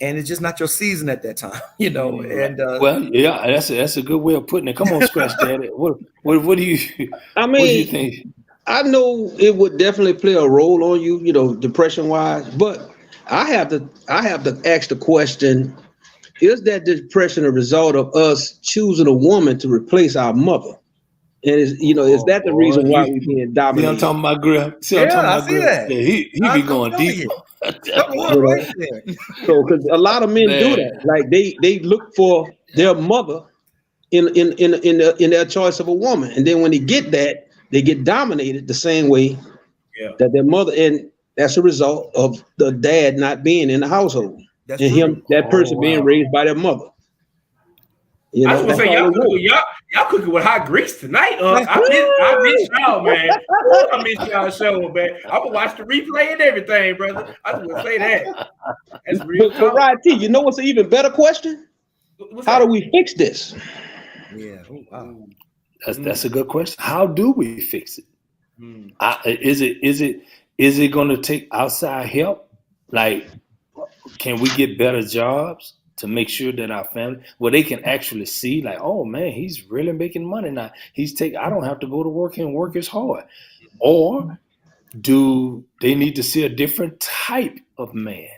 and it's just not your season at that time, you know. And well, yeah, that's a good way of putting it. Come on, Scratch Daddy. What do you? I What do you mean, think? I know it would definitely play a role on you, you know, depression wise, but I have to ask the question, is that depression a result of us choosing a woman to replace our mother? And is that the reason why we're being See, I'm dominated? talking about Grill. See, I'm Yeah, talking I about see Grill. that. Yeah, he be I'm going telling deep. you. on Come that on, one. right there. So, because a lot of men do Man. that, like they look for their mother in their choice of a woman, and then when they get that, they get dominated the same way that their mother, and that's a result of the dad not being in the household That's and true. that person Oh, being wow. raised by their mother. You I know, just want that's to say all it was. y'all cooking with hot grease tonight. I miss y'all, man. Ooh, I miss y'all show, man. I'm gonna watch the replay and everything, brother. I just want to say that. That's real But talk. Ryan T, you know what's an even better question? What's How that? do we fix this? Yeah. Oh, wow. That's a good question. How do we fix it? Mm. Is it going to take outside help? Like, can we get better jobs to make sure that our family, well, they can actually see, like, oh man, he's really making money now. I don't have to go to work and work as hard. Or do they need to see a different type of man?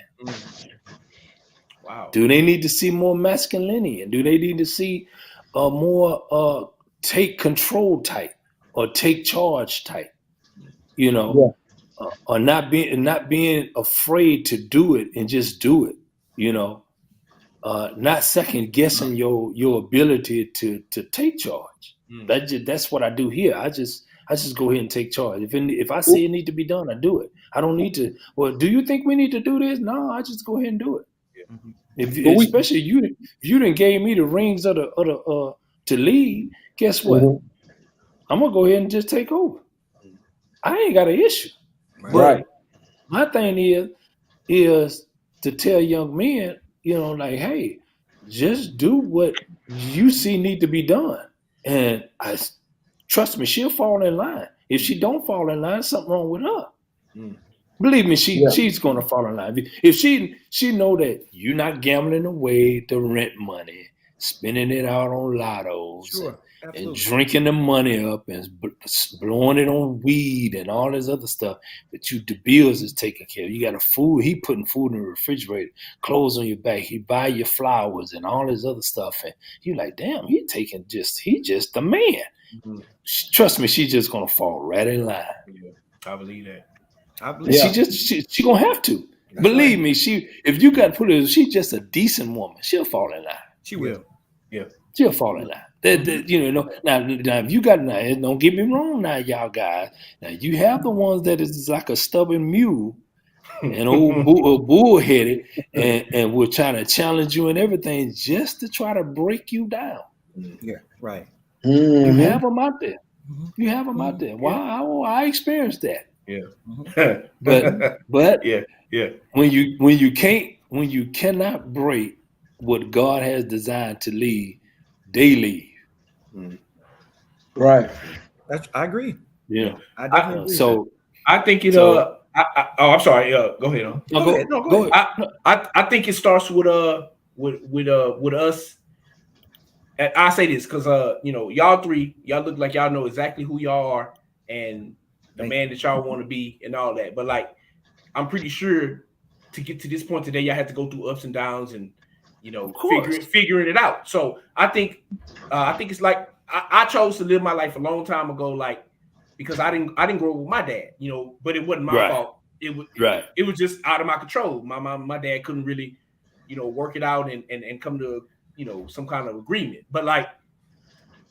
Wow. Do they need to see more masculinity? Do they need to see a more take control type or take charge type? You know, or not being afraid to do it and just do it. You know, not second guessing your ability to take charge. That's what I do here. I just go ahead and take charge. If I see it need to be done, I do it. I don't need to. Well, do you think we need to do this? No, I just go ahead and do it. Especially if you didn't gave me the rings of the to lead, guess what? I'm gonna go ahead and just take over. I ain't got an issue. But my thing is to tell young men, you know, like, hey, just do what you see need to be done. And trust me, she'll fall in line. If she don't fall in line, something wrong with her. Believe me, she's gonna fall in line. If she know that you're not gambling away the rent money, spending it out on lottos, and drinking the money up and blowing it on weed and all this other stuff, but the bills is taken care of. You got he putting food in the refrigerator, clothes on your back, he buy your flowers and all this other stuff, and you're like, damn, he just the man. Trust me, she's just gonna fall right in line. I believe that. She gonna have to. That's believe me, if you got to put it, she's just a decent woman. She'll fall in line. She will. Yeah. She'll fall in line. You know, now if you got don't get me wrong now, y'all guys. Now you have the ones that is like a stubborn mule and old bullheaded, and we're trying to challenge you and everything just to try to break you down. Yeah, right. You have them out there. You have them out there. Wow, I experienced that. Yeah. but yeah. When you cannot break what God has designed to lead, they leave. Right. I agree. Yeah. I definitely agree. So I think it I'm sorry. Go ahead. Go ahead. I think it starts with us. And I say this because you know, y'all look like y'all know exactly who y'all are and the man that y'all want to be and all that. But like, I'm pretty sure to get to this point today, y'all had to go through ups and downs and, you know, figuring it out. So I think it's like I chose to live my life a long time ago, like, because I didn't grow up with my dad, you know, but it wasn't my fault. It was just out of my control. My dad couldn't really work it out and come to, some kind of agreement. But like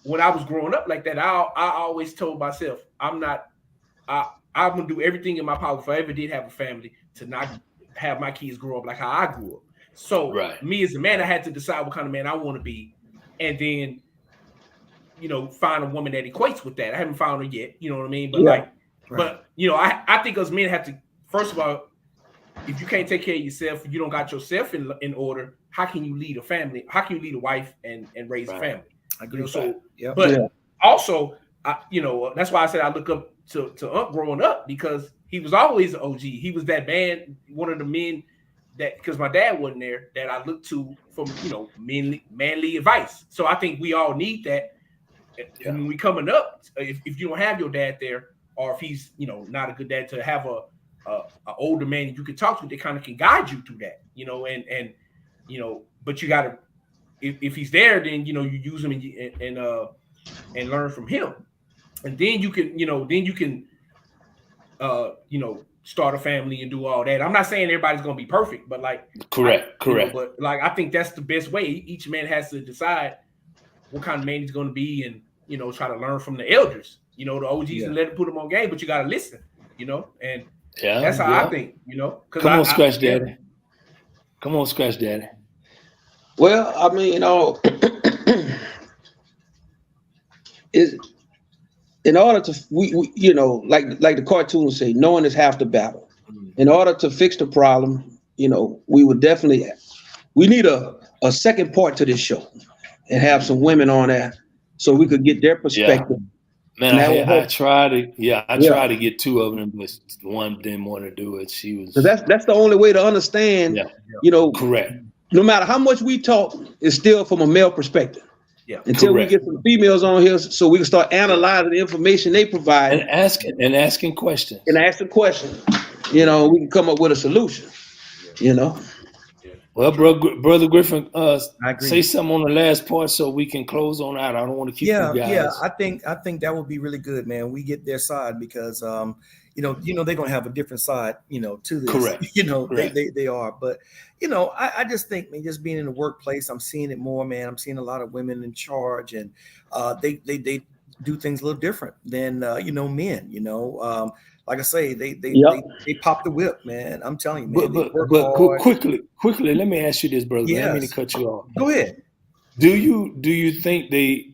when I was growing up like that, I always told myself, I'm gonna do everything in my power if I ever did have a family to not have my kids grow up like how I grew up. So me as a man, I had to decide what kind of man I want to be, and then find a woman that equates with that. I haven't found her yet, you know what I mean? But but I think us men have to, first of all, if you can't take care of yourself, you don't got yourself in order, how can you lead a family? How can you lead a wife and raise a family? I agree. Also, that's why I said I look up to Unc growing up, because he was always an OG. He was that man, one of the men that, because my dad wasn't there, that I looked to from manly advice. So I think we all need that. And when we coming up, if you don't have your dad there, or if he's not a good dad, to have a older man you can talk to that kind of can guide you through that, and but you gotta, if he's there, then you use him and learn from him, and then you can start a family and do all that. I'm not saying everybody's gonna be perfect, but like correct. But like I think that's the best way. Each man has to decide what kind of man he's gonna be, and try to learn from the elders, the OGs, and let them put them on game. But you gotta listen, and that's how I think, Come on, Scratch Daddy. Come on, Scratch Daddy. Well, I mean, is in order to we like the cartoons say, knowing is half the battle. In order to fix the problem, we would definitely need a second part to this show and have some women on there so we could get their perspective. Man, I tried to get two of them, but one didn't want to do it. She was. So that's the only way to understand. Correct. No matter how much we talk, it's still from a male perspective. Yeah. Until we get some females on here, so we can start analyzing the information they provide and asking questions. We can come up with a solution. Well, brother Griffin, say something on the last part so we can close on out. I don't want to keep you guys. Yeah. I think that would be really good, man. We get their side because they're gonna have a different side, to this. Correct. Correct. They are. But I just think, man, just being in the workplace, I'm seeing it more, man. I'm seeing a lot of women in charge, and they do things a little different than men. Like I say, they pop the whip, man. I'm telling you, man. But quickly, let me ask you this, brother. Yes. I didn't mean to cut you off. Go ahead. Do you think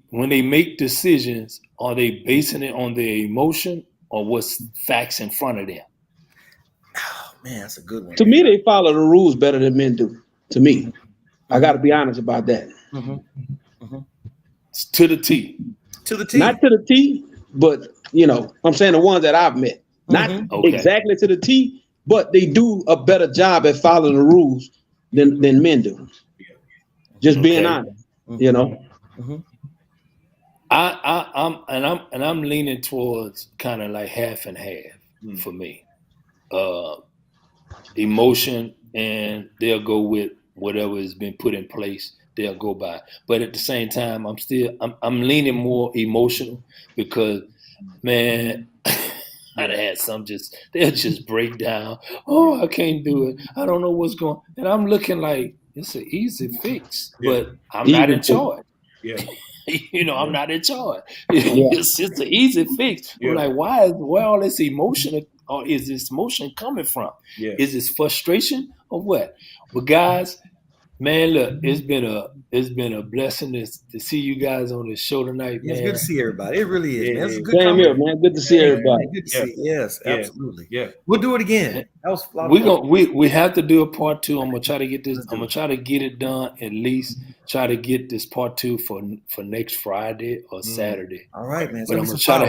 when they make decisions, are they basing it on their emotion or what's facts in front of them? Oh man, that's a good one. To me, they follow the rules better than men do. To me, I got to be honest about that. To the T. To the T. Not to the T, but I'm saying the ones that I've met. Not exactly to the T, but they do a better job at following the rules than men do. Just being honest, I'm leaning towards kind of like half and half for me. Emotion, and they'll go with whatever has been put in place. They'll go by, but at the same time, I'm leaning more emotional because, man. I'd had some they'll just break down. Oh, I can't do it. I don't know what's going on. And I'm looking like it's an easy fix, but I'm not in charge. Yeah. I'm not in charge. It's an easy fix. We're like, where all this emotion, or is this emotion coming from? Yeah. Is this frustration or what? But guys, man, look, it's been a blessing to see you guys on this show tonight, man. It's good to see everybody. It really is, man. It's a good Same here, man. Good to see everybody. Good to see. Yes, absolutely. Yeah. We'll do it again. That was a lot of fun. We have to do a part 2. I'm gonna try to get this. I'm gonna try to get it done, at least try to get this part 2 for next Friday or Saturday. All right, man. But I'm gonna try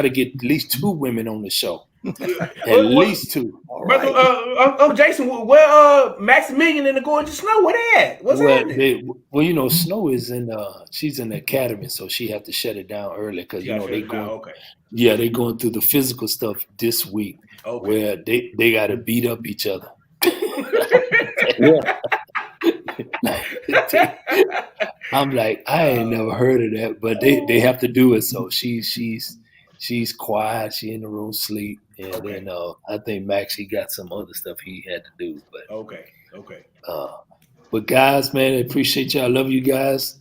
to get at least 2 women on the show. At least 2. Brother, Jason, where Maximilian and the Gorgeous Snow? Where they at? What's happening? Snow is she's in the academy, so she have to shut it down early because they going. Yeah, they going through the physical stuff this week, where they got to beat up each other. I'm like, I ain't never heard of that, but they have to do it. So she's quiet. She in the room sleep. And then I think Max, he got some other stuff he had to do. But Okay. But guys, man, I appreciate y'all. I love you guys.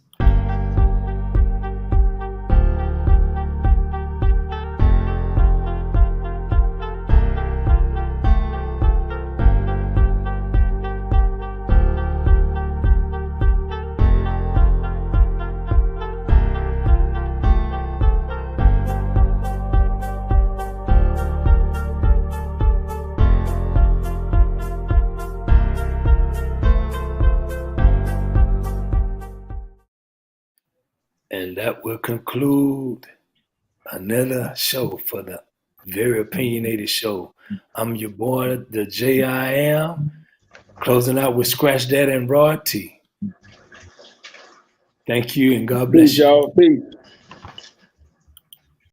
And that will conclude another show for the Very Opinionated Show. I'm your boy, the J.I.M., closing out with Scratch That and Raw T. Thank you, and God bless Peace, you. y'all. Peace.